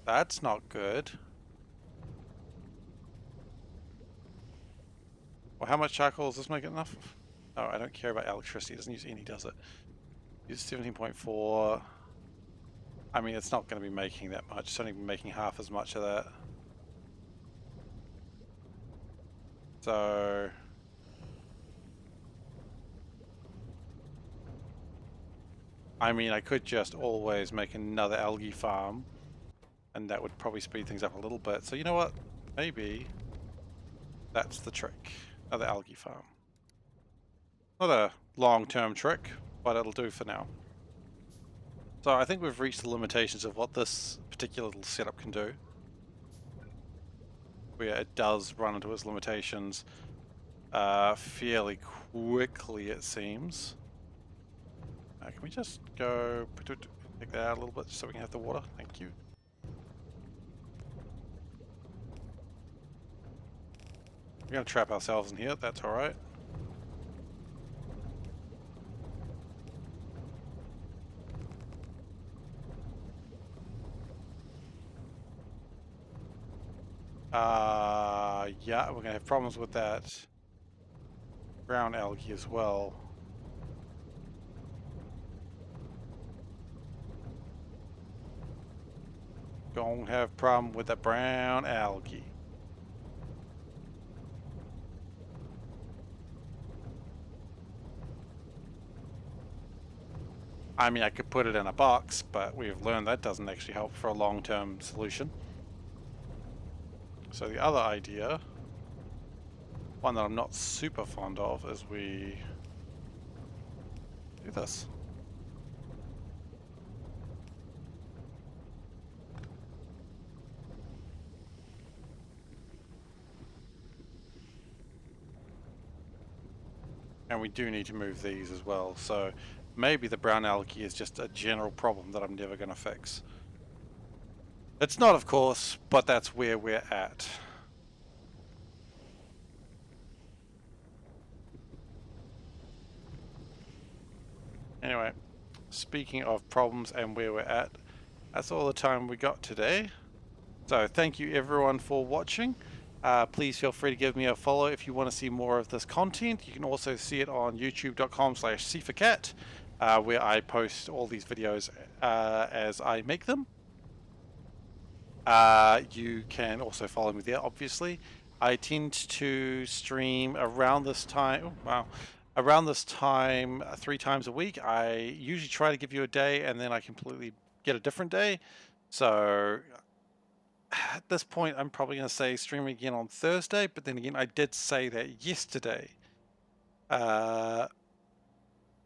That's not good. Well, how much charcoal does this make enough of? Oh, I don't care about electricity. It doesn't use any, does it? Use 17.4. I mean, it's not going to be making that much. It's only making half as much of that. So I mean, I could just always make another algae farm, and that would probably speed things up a little bit. So you know what? Maybe that's the trick. Another algae farm. Not a long-term trick, but it'll do for now. So I think we've reached the limitations of what this particular little setup can do. Where it does run into its limitations fairly quickly, it seems. Can we just go take that out a little bit so we can have the water? Thank you. We're going to trap ourselves in here, that's alright. Yeah, we're going to have problems with that brown algae as well. Gonna have problem with the brown algae. I mean, I could put it in a box, but we've learned that doesn't actually help for a long-term solution. So the other idea, one that I'm not super fond of, is we do this. And we do need to move these as well, so maybe the brown algae is just a general problem that I'm never going to fix. It's not, of course, but that's where we're at. Anyway, speaking of problems and where we're at, that's all the time we got today. So thank you everyone for watching. Please feel free to give me a follow if you want to see more of this content. You can also see it on youtube.com/SeiferKatt, where I post all these videos as I make them. You can also follow me there, obviously. I tend to stream around this time. Oh, wow. Around this time, 3 times a week. I usually try to give you a day and then I completely get a different day. So at this point, I'm probably going to say stream again on Thursday, but then again, I did say that yesterday.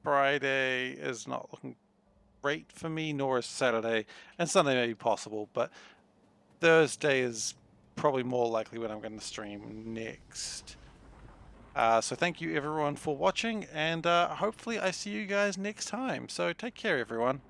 Friday is not looking great for me, nor is Saturday, and Sunday may be possible, but Thursday is probably more likely when I'm going to stream next. So thank you everyone for watching, and hopefully I see you guys next time. So take care everyone.